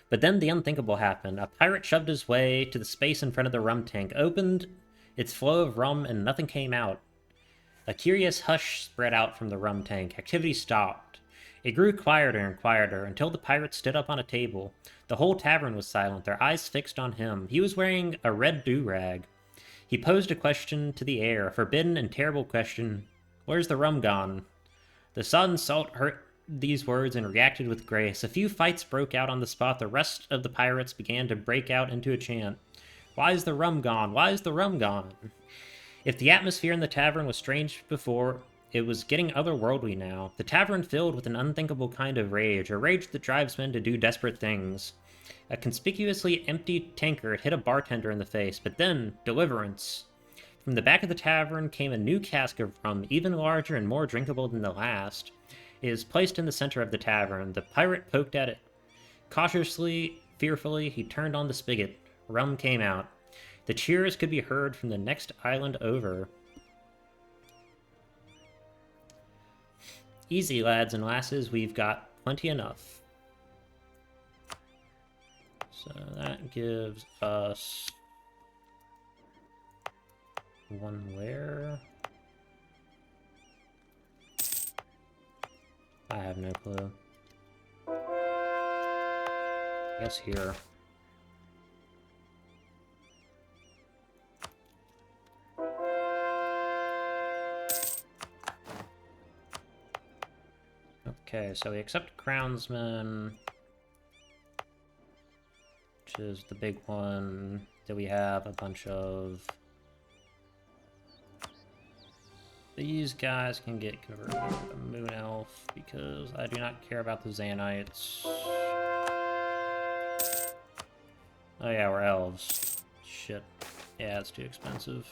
But then the unthinkable happened. A pirate shoved his way to the space in front of the rum tank, opened its flow of rum, and nothing came out. A curious hush spread out from the rum tank. Activity stopped. It grew quieter and quieter until the pirates stood up on a table. The whole tavern was silent, their eyes fixed on him. He was wearing a red do-rag. He posed a question to the air, a forbidden and terrible question. Where's the rum gone? The sun salt heard these words and reacted with grace. A few fights broke out on the spot. The rest of the pirates began to break out into a chant. Why is the rum gone? Why is the rum gone? If the atmosphere in the tavern was strange before, it was getting otherworldly now. The tavern filled with an unthinkable kind of rage, a rage that drives men to do desperate things. A conspicuously empty tankard hit a bartender in the face, but then, deliverance. From the back of the tavern came a new cask of rum, even larger and more drinkable than the last. It is placed in the center of the tavern. The pirate poked at it. Cautiously, fearfully, he turned on the spigot. Rum came out. The cheers could be heard from the next island over. Easy, lads and lasses, we've got plenty enough. So that gives us one where? I have no clue. I guess here. Okay, so we accept Crownsman, which is the big one that we have a bunch of. These guys can get converted to Moon Elf because I do not care about the Xanites. Oh yeah, we're elves. Shit. Yeah, it's too expensive.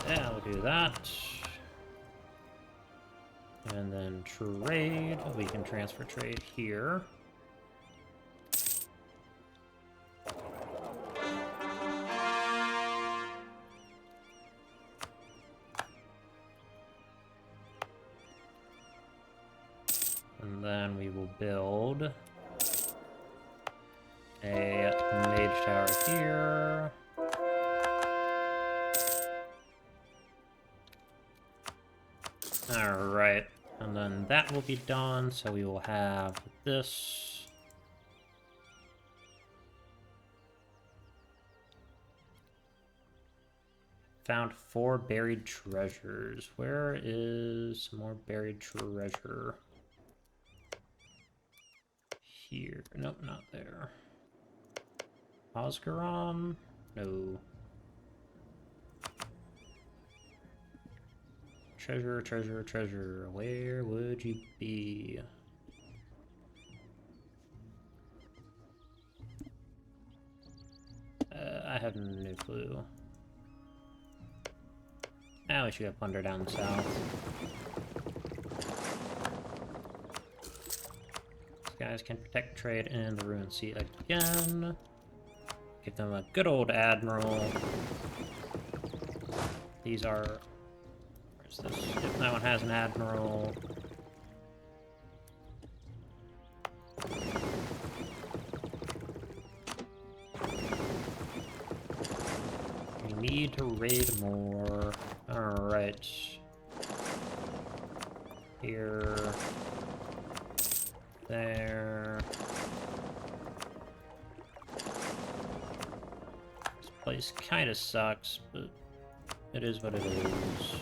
Yeah, we'll do that. And then trade. We can transfer trade here. And then we will build a mage tower here. Alright, and then that will be done, so we will have this. Found 4 buried treasures. Where is more buried treasure? Here. Nope, not there. Oscaron? No. Treasure, treasure, treasure. Where would you be? I have no clue. Now we should have plunder down south. These guys can protect trade in the ruined sea again. Give them a good old admiral. These are... This. If that one has an admiral. We need to raid more. Alright. Here. There. This place kind of sucks, but it is what it is.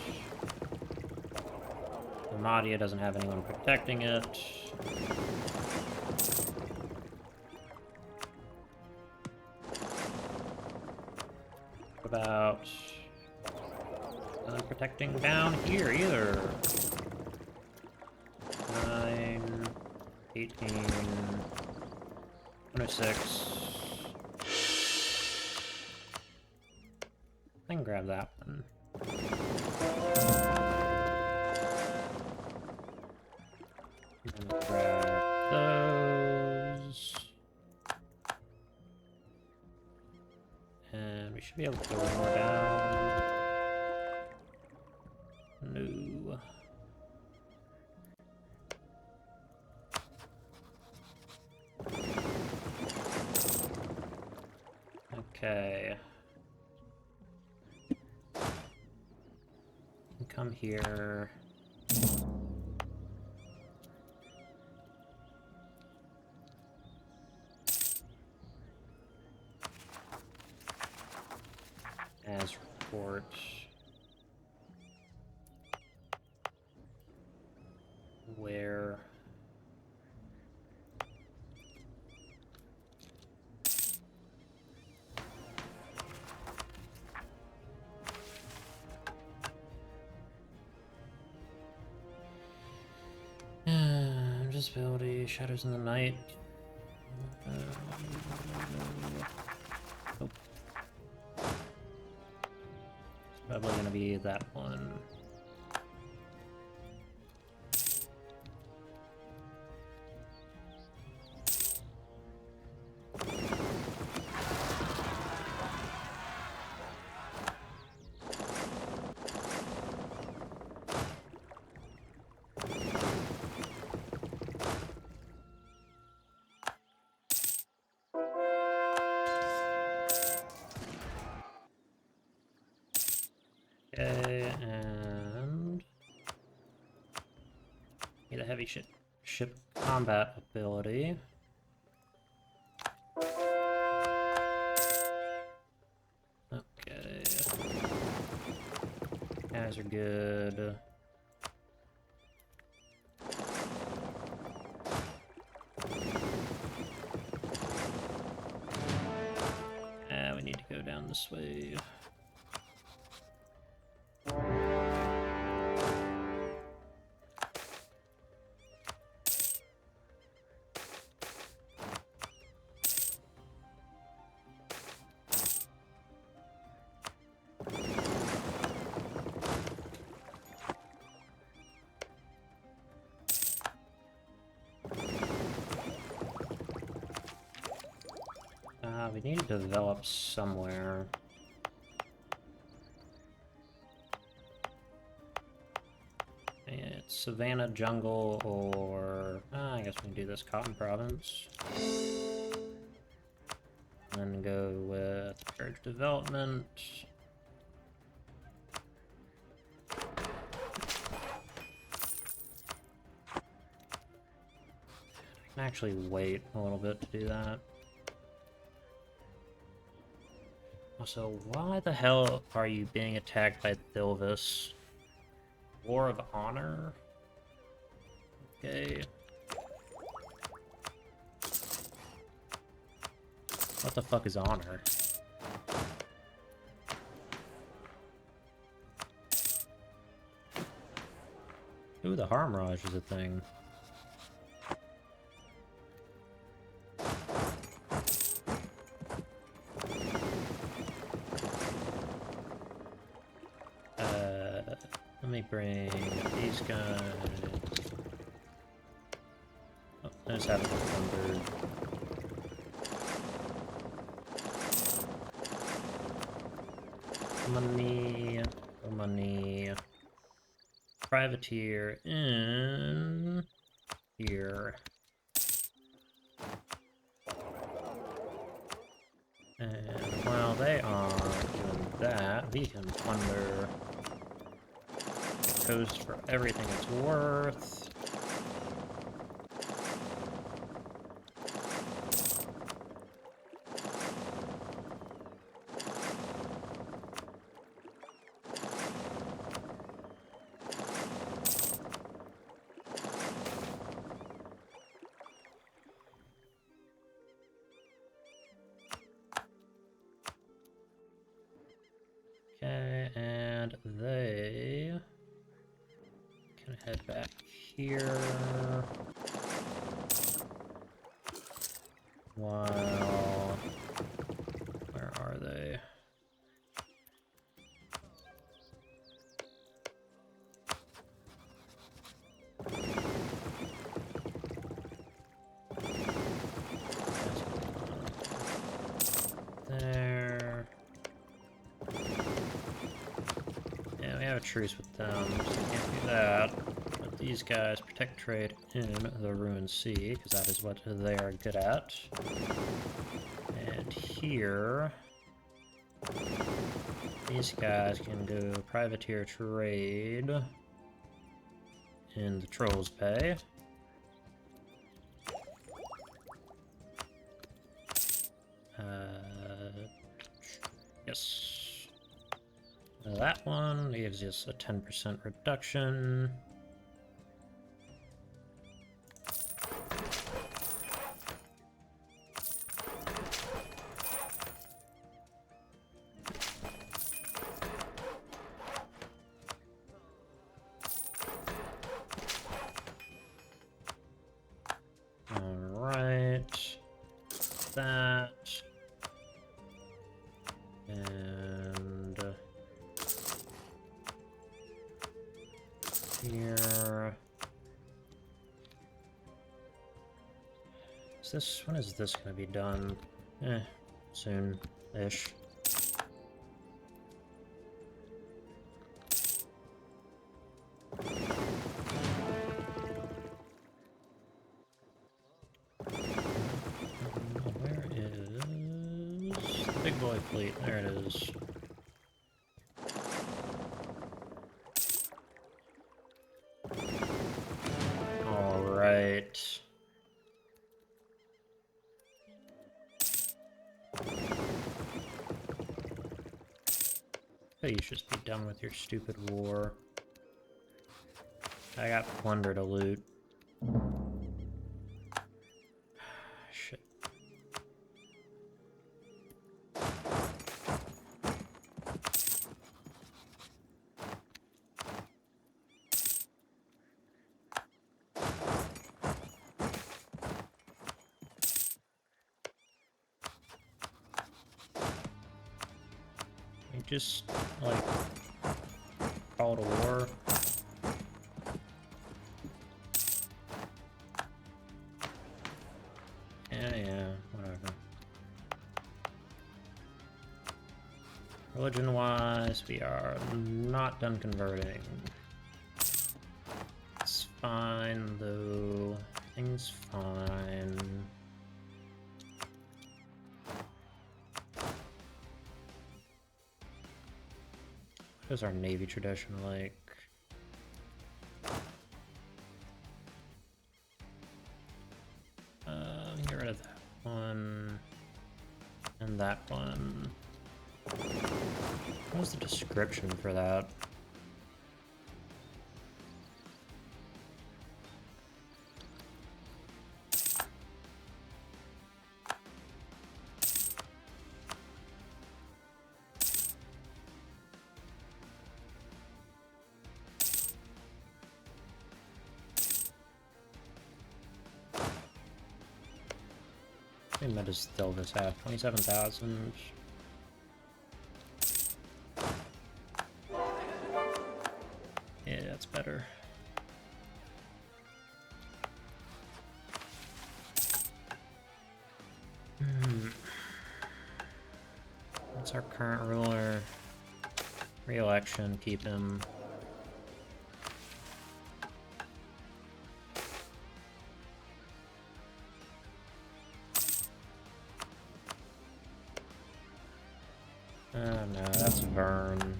Madia doesn't have anyone protecting it. What about protecting down here either? 9, 18, 26. I can grab that one. Grab those. And we should be able to go one more down. No. Okay. Come here. As report. Where? Invisibility, shadows in the night. Nope. It's probably gonna be that one. Okay, and need a heavy ship combat ability. Okay, guys are good. We need to go down this way. We need to develop somewhere. It's Savannah, Jungle, or... I guess we can do this Cotton Province. And then go with Purge Development. I can actually wait a little bit to do that. Also, why the hell are you being attacked by Thilvis? War of Honor? Okay. What the fuck is honor? Ooh, the Harmrage is a thing. Let me bring these guys. Oh, I just have encumbered. Money. Privateer in here. And while they are doing that, we can plunder the coast for everything it's worth. Okay, and they can head back here. While... where are they? There. Yeah, we have a truce with them, so we can't do that. But these guys protect trade in the Ruined Sea, because that is what they are good at. And here... These guys can go privateer trade in the Trolls Bay. Yes. That one gives us a 10% reduction. Alright. That. And here. When is this gonna be done? Soon-ish. Where is the big boy fleet? There it is. Alright. You should just be done with your stupid war. I got plunder to loot. Shit. Just, like, call it a war. Yeah, whatever. Religion-wise, we are not done converting. It's fine, though. Everything's fine. What is our Navy tradition like? Get rid of that one. And that one. What was the description for that? How many metas still this have? 27,000. Yeah, that's better. What's our current ruler? Re-election, keep him. Oh no, that's Vern.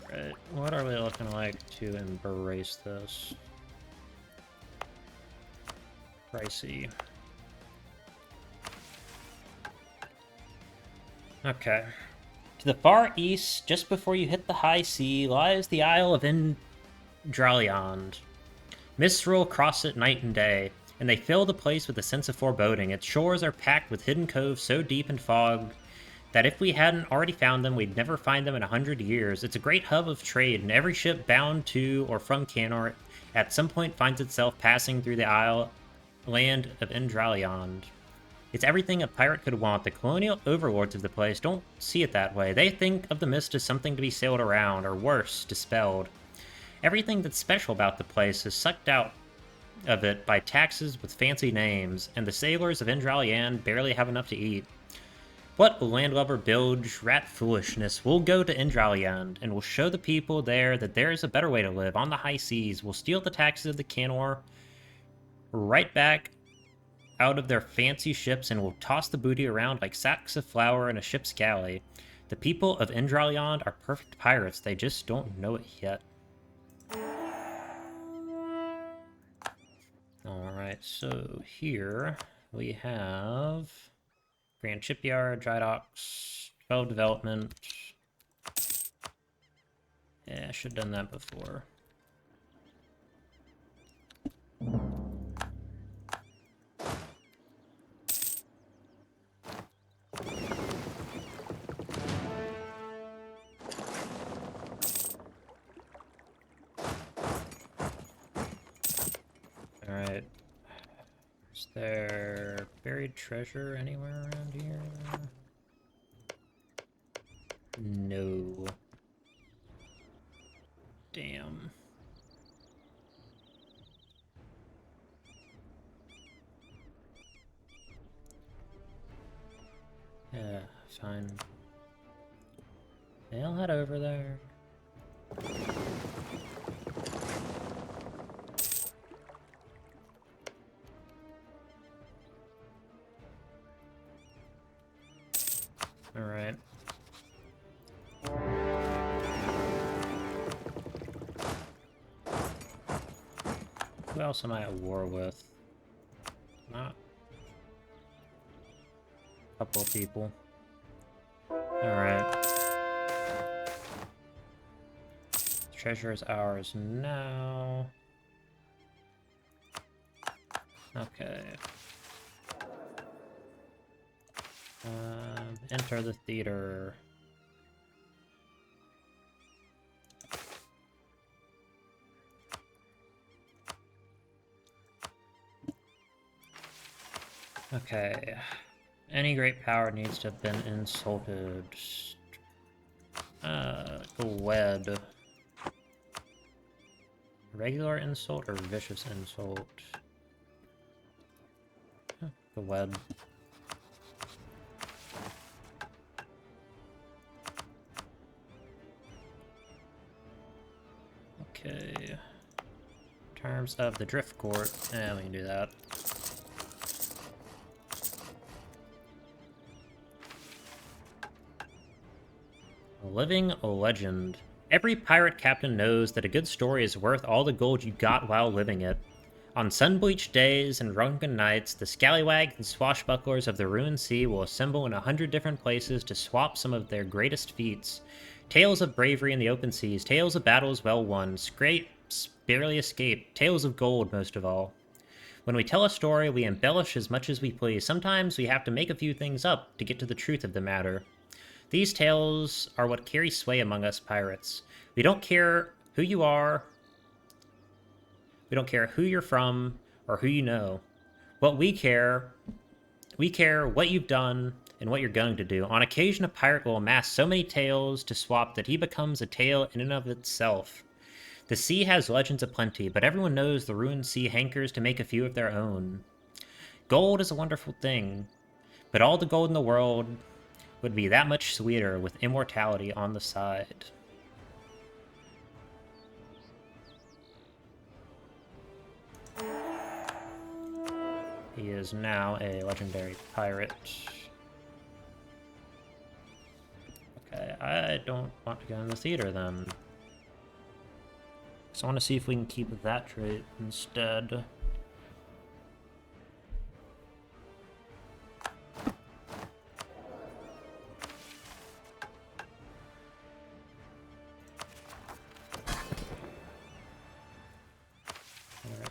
Right, what are we looking like to embrace this? Pricey. Okay. To the far east, just before you hit the high sea, lies the Isle of Indraliond. Mists roll across it night and day, and they fill the place with a sense of foreboding. Its shores are packed with hidden coves so deep in fog that if we hadn't already found them, we'd never find them in 100 years. It's a great hub of trade, and every ship bound to or from Canor at some point finds itself passing through the land of Indraliond. It's everything a pirate could want. The colonial overlords of the place don't see it that way. They think of the mist as something to be sailed around, or worse, dispelled. Everything that's special about the place is sucked out of it by taxes with fancy names, and the sailors of Indralian barely have enough to eat. What landlubber bilge rat foolishness? We'll go to Indralian, and we'll show the people there that there is a better way to live on the high seas. We'll steal the taxes of the Canor right back out of their fancy ships, and we'll toss the booty around like sacks of flour in a ship's galley. The people of Indralian are perfect pirates. They just don't know it yet. Alright, so here we have Grand Shipyard, Dry Docks, 12 Development. Yeah, I should have done that before. Alright. Is there buried treasure anywhere around here? No. Damn. Yeah, fine. I'll head over there. Alright. Who else am I at war with? Not a couple of people. Alright. Treasure is ours now. Okay. Enter the theater. Okay. Any great power needs to have been insulted. Wed. Regular insult or vicious insult? The wed. Okay. Terms of the Drift Court. Yeah, we can do that. A living legend. Every pirate captain knows that a good story is worth all the gold you got while living it. On sun-bleached days and drunken nights, the scallywags and swashbucklers of the ruined sea will assemble in 100 different places to swap some of their greatest feats. Tales of bravery in the open seas, tales of battles well won, scrapes barely escaped, tales of gold most of all. When we tell a story, we embellish as much as we please. Sometimes we have to make a few things up to get to the truth of the matter. These tales are what carry sway among us pirates. We don't care who you are, we don't care who you're from, or who you know. What we care what you've done and what you're going to do. On occasion, a pirate will amass so many tales to swap that he becomes a tale in and of itself. The sea has legends aplenty, but everyone knows the ruined sea hankers to make a few of their own. Gold is a wonderful thing, but all the gold in the world would be that much sweeter with immortality on the side. He is now a legendary pirate. Okay, I don't want to go in the theater then. So I want to see if we can keep that trait instead.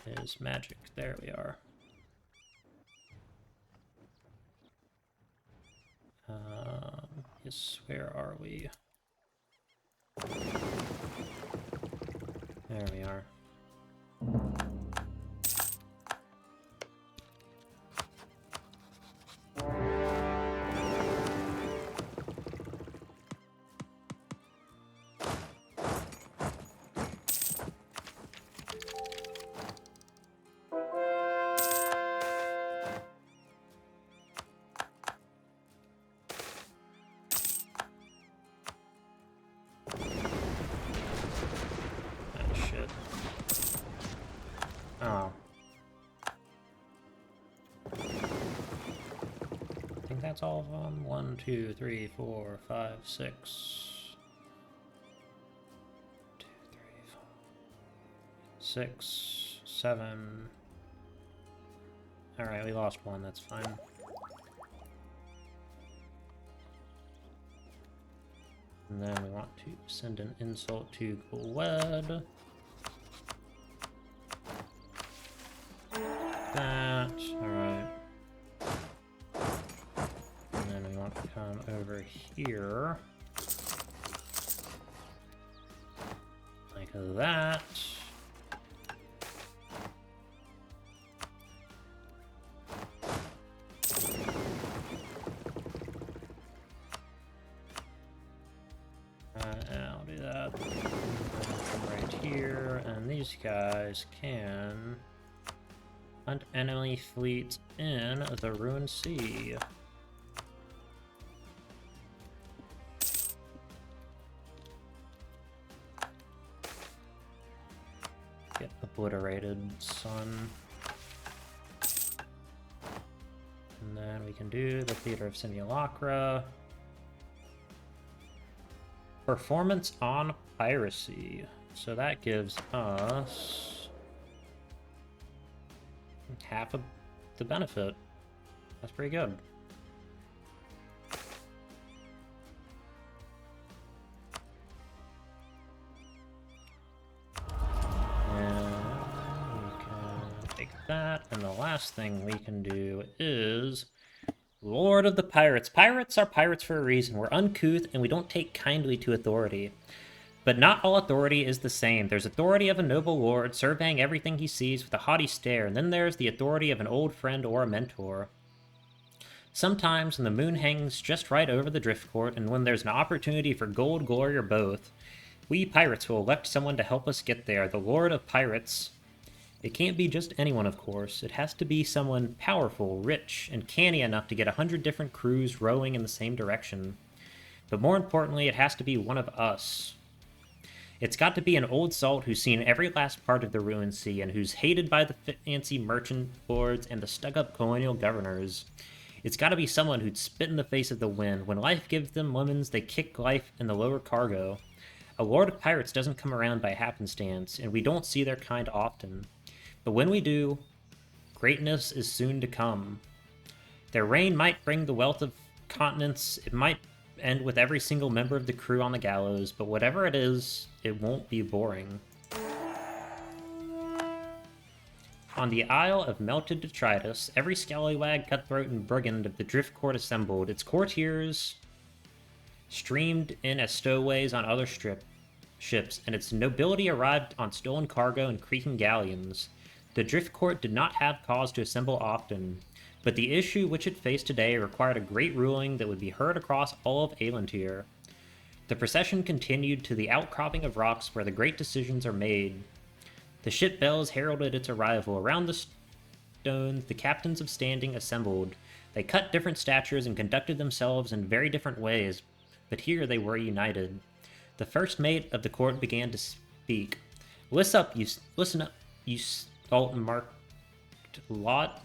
There is magic. There we are. Yes, where are we? There we are. that's all of them. 1, 2, 3, 4, 5, 6. 2, 3, 4, 6, 7. Alright, we lost one, that's fine. And then we want to send an insult to Gled. That, alright. And then we want to come over here. Like that. I'll do that. Come right here, and these guys can hunt enemy fleets in the Ruined Sea. Get obliterated, son. And then we can do the Theater of Simulacra. Performance on piracy. So that gives us half of the benefit. That's pretty good. And we can take that. And the last thing we can do is Lord of the Pirates. Pirates are pirates for a reason. We're uncouth and we don't take kindly to authority. But not all authority is the same. There's authority of a noble lord, surveying everything he sees with a haughty stare, and then there's the authority of an old friend or a mentor. Sometimes when the moon hangs just right over the driftcourt, and when there's an opportunity for gold, glory, or both, we pirates will elect someone to help us get there, the Lord of Pirates. It can't be just anyone, of course. It has to be someone powerful, rich, and canny enough to get 100 different crews rowing in the same direction. But more importantly, it has to be one of us. It's got to be an old salt who's seen every last part of the Ruined Sea and who's hated by the fancy merchant lords and the stuck-up colonial governors. It's got to be someone who'd spit in the face of the wind. When life gives them lemons, they kick life in the lower cargo. A Lord of Pirates doesn't come around by happenstance, and we don't see their kind often. But when we do, greatness is soon to come. Their reign might bring the wealth of continents, it might end with every single member of the crew on the gallows, but whatever it is, it won't be boring. On the Isle of Melted Detritus, every scallywag, cutthroat, and brigand of the Driftcourt assembled. Its courtiers streamed in as stowaways on other ships, and its nobility arrived on stolen cargo and creaking galleons. The Driftcourt did not have cause to assemble often, but the issue which it faced today required a great ruling that would be heard across all of Lamentaire. The procession continued to the outcropping of rocks where the great decisions are made. The ship bells heralded its arrival. Around the stones, the captains of standing assembled. They cut different statures and conducted themselves in very different ways, but here they were united. The first mate of the court began to speak. Listen up, you salt and marked lot.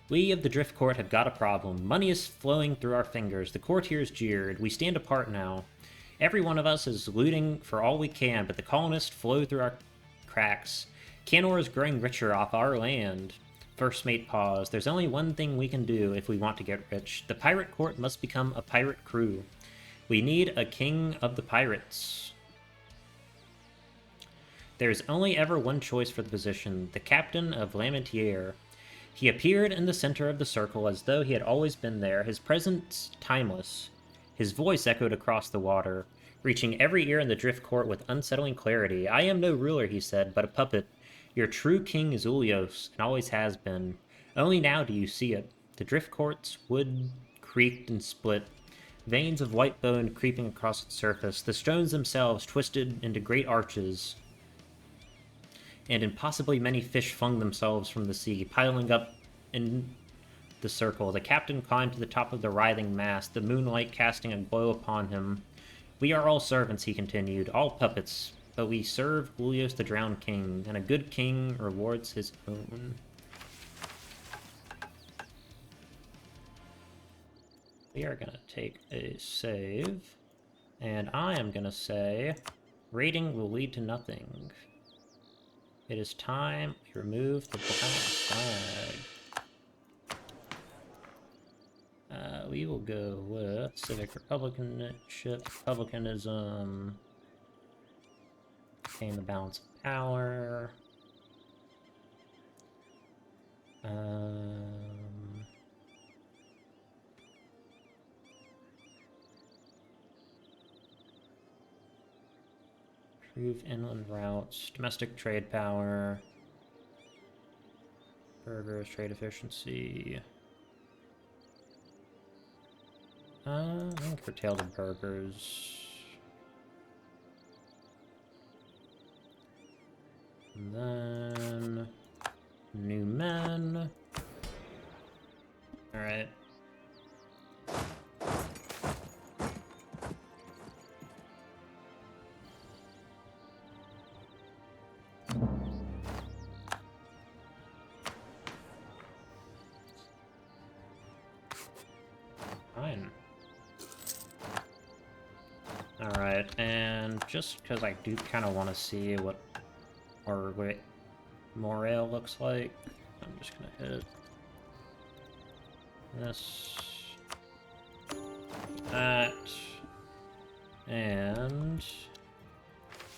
We of the Driftcourt have got a problem. Money is flowing through our fingers. The courtiers jeered. We stand apart now. Every one of us is looting for all we can, but the colonists flow through our cracks. Canor is growing richer off our land. First mate paused. There's only one thing we can do if we want to get rich. The pirate court must become a pirate crew. We need a king of the pirates. There's only ever one choice for the position, the captain of Lamentaire. He appeared in the center of the circle as though he had always been there, his presence timeless. His voice echoed across the water, reaching every ear in the Driftcourt with unsettling clarity. I am no ruler, he said, but a puppet. Your true king is Ulios, and always has been. Only now do you see it. The Driftcourt's wood creaked and split, veins of white bone creeping across its surface, the stones themselves twisted into great arches, and impossibly many fish flung themselves from the sea, piling up in the circle. The captain climbed to the top of the writhing mast, the moonlight casting a glow upon him. We are all servants, he continued, all puppets, but we serve Ulios the drowned king, and a good king rewards his own. We are gonna take a save, and I am gonna say, raiding will lead to nothing. It is time we remove the black flag. We will go with civic republicanism, maintain the balance of power. Improve inland routes, domestic trade power, burgers, trade efficiency. I think curtail the burgers. And then new men. Alright. Fine. Alright, and just because I do kind of want to see what our morale looks like, I'm just gonna hit this, that, and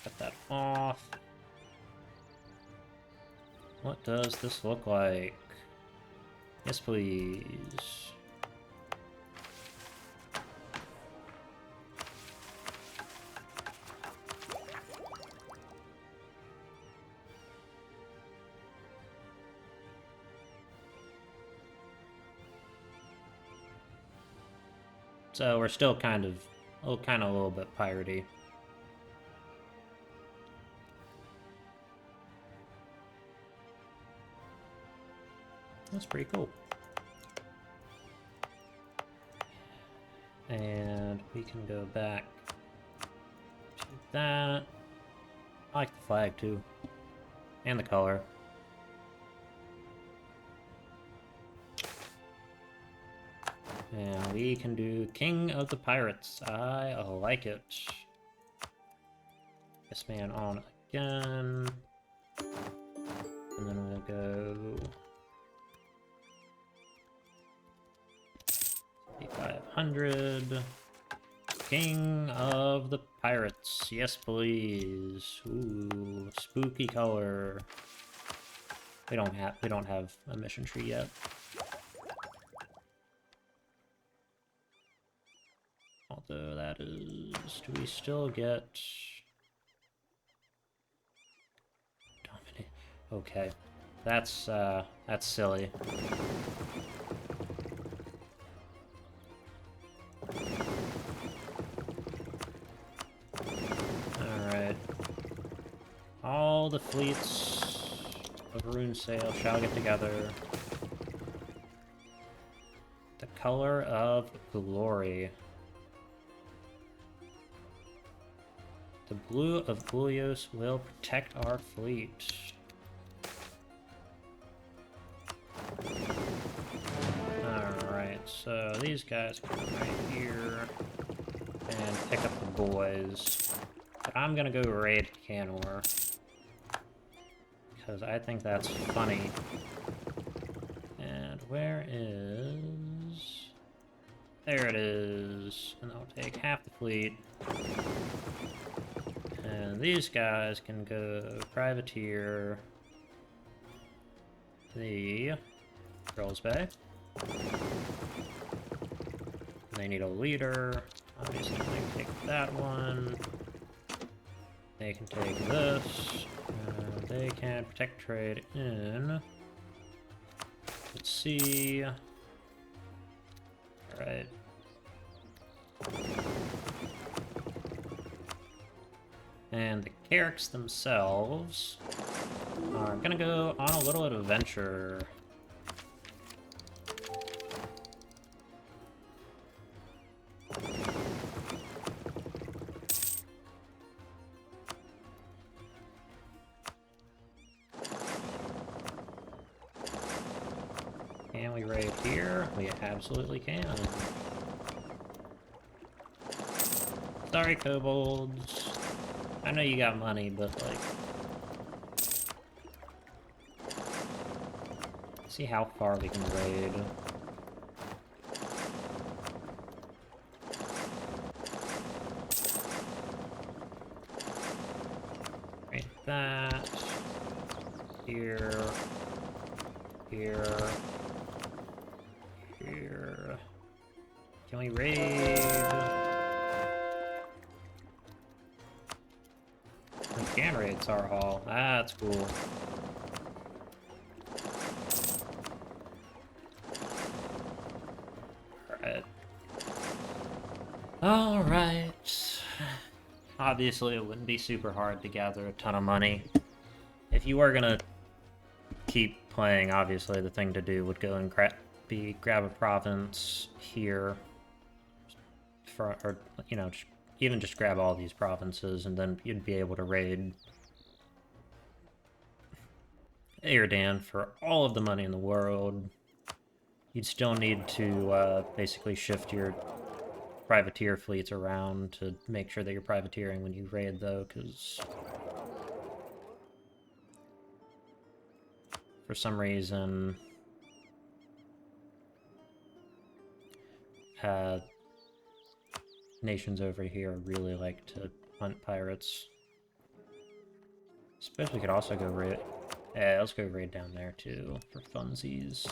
cut that off. What does this look like? Yes, please. So we're still kind of a little bit piratey. That's pretty cool. And we can go back to that. I like the flag too. And the color. And we can do King of the Pirates. I like it. This man on again. And then we'll go 500. King of the Pirates. Yes, please. Ooh, spooky color. We don't have a mission tree yet. Although that is, do we still get dominate? Okay, that's silly. All right, all the fleets of Rune Sail shall get together. The color of glory. The blue of Bulios will protect our fleet. Alright, so these guys come right here and pick up the boys. But I'm gonna go raid Canor, because I think that's funny. And where is... There it is. And I'll take half the fleet. And these guys can go privateer the Girls Bay. They need a leader. Obviously, they can take that one. They can take this. They can protect trade in. Let's see. Alright. And the Carricks themselves are gonna go on a little adventure. Can we raid here? We absolutely can. Sorry, kobolds. I know you got money, but, like... See how far we can raid. Raid that. Here. Here. Here. Can we raid? We can raid Tar Hall. Ah, that's cool. Alright. Alright. Obviously, it wouldn't be super hard to gather a ton of money. If you were gonna keep playing, obviously, the thing to do would go and grab a province here. Or, you know, even just grab all these provinces, and then you'd be able to raid Airdan for all of the money in the world. You'd still need to basically shift your privateer fleets around to make sure that you're privateering when you raid, though, because for some reason nations over here really like to hunt pirates. Especially could also go raid. Yeah, let's go raid down there too for funsies.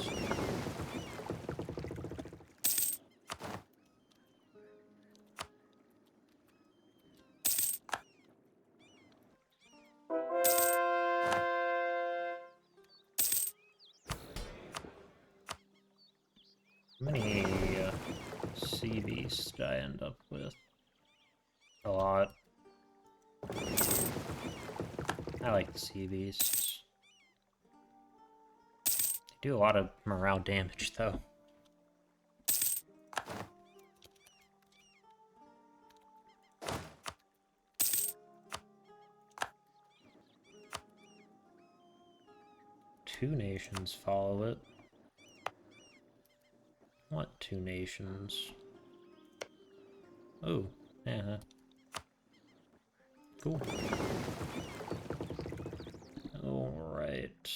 How many sea beasts did I end up with? A lot. I like the sea beasts. They do a lot of morale damage, though. Two nations follow it. What two nations? Oh, yeah. Cool. Alright.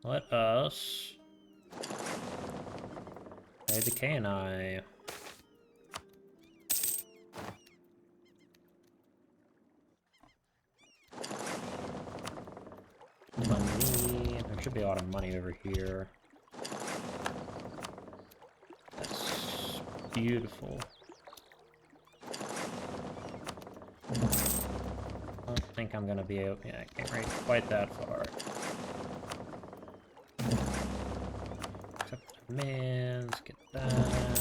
Let us play the KNI. Money. There should be a lot of money over here. That's beautiful. I don't think I'm gonna be able. Yeah, I can't raid quite that far. Accept the demands, get that.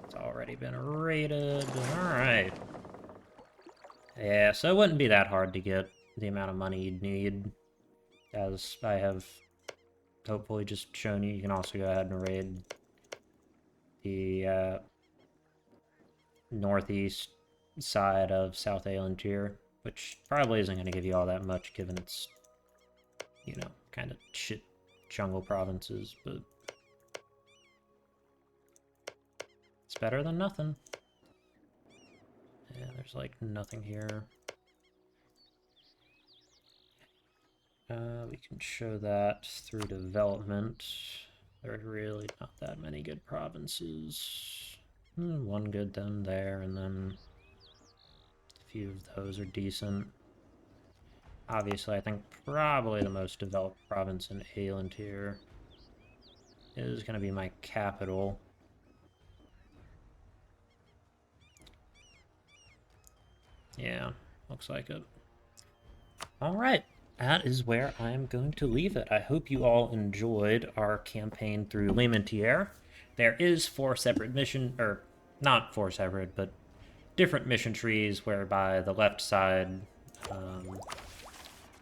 It's already been raided. Alright. Yeah, so it wouldn't be that hard to get the amount of money you'd need. As I have hopefully just shown you, you can also go ahead and raid the northeast side of South Lamentaire, which probably isn't going to give you all that much given it's, you know, kind of shit jungle provinces, but it's better than nothing. Yeah, there's like nothing here. We can show that through development. There are really not that many good provinces. One good then there, and then a few of those are decent. Obviously, I think probably the most developed province in Lamentaire is going to be my capital. Yeah, looks like it. Alright, that is where I'm going to leave it. I hope you all enjoyed our campaign through Lamentaire. There is 4 separate mission, or not 4 separate, but different mission trees whereby the left side,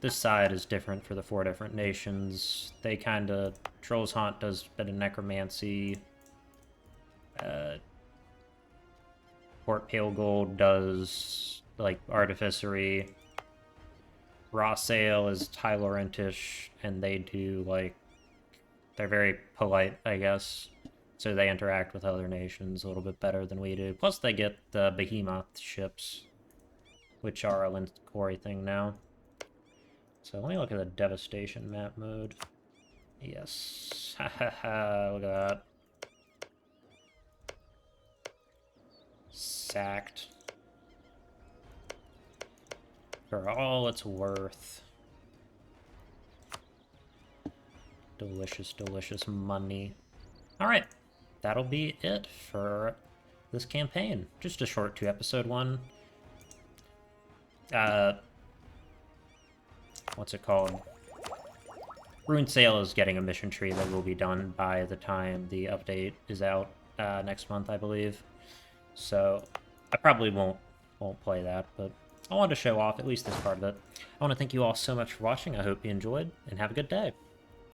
this side is different for the 4 different nations. They kind of, Trolls Haunt does a bit of necromancy. Port Pale Gold does like artificery. Raw Sail is High-Laurentish, and they do like, they're very polite, I guess. So they interact with other nations a little bit better than we do. Plus they get the behemoth ships, which are a Lamentaire thing now. So let me look at the devastation map mode. Yes. Ha ha ha, look at that. Sacked. For all it's worth. Delicious, delicious money. Alright, that'll be it for this campaign. Just a short 2-episode one. What's it called? Rune Sale is getting a mission tree that will be done by the time the update is out next month, I believe. So I probably won't play that, but I wanted to show off at least this part of it. I want to thank you all so much for watching. I hope you enjoyed, and have a good day.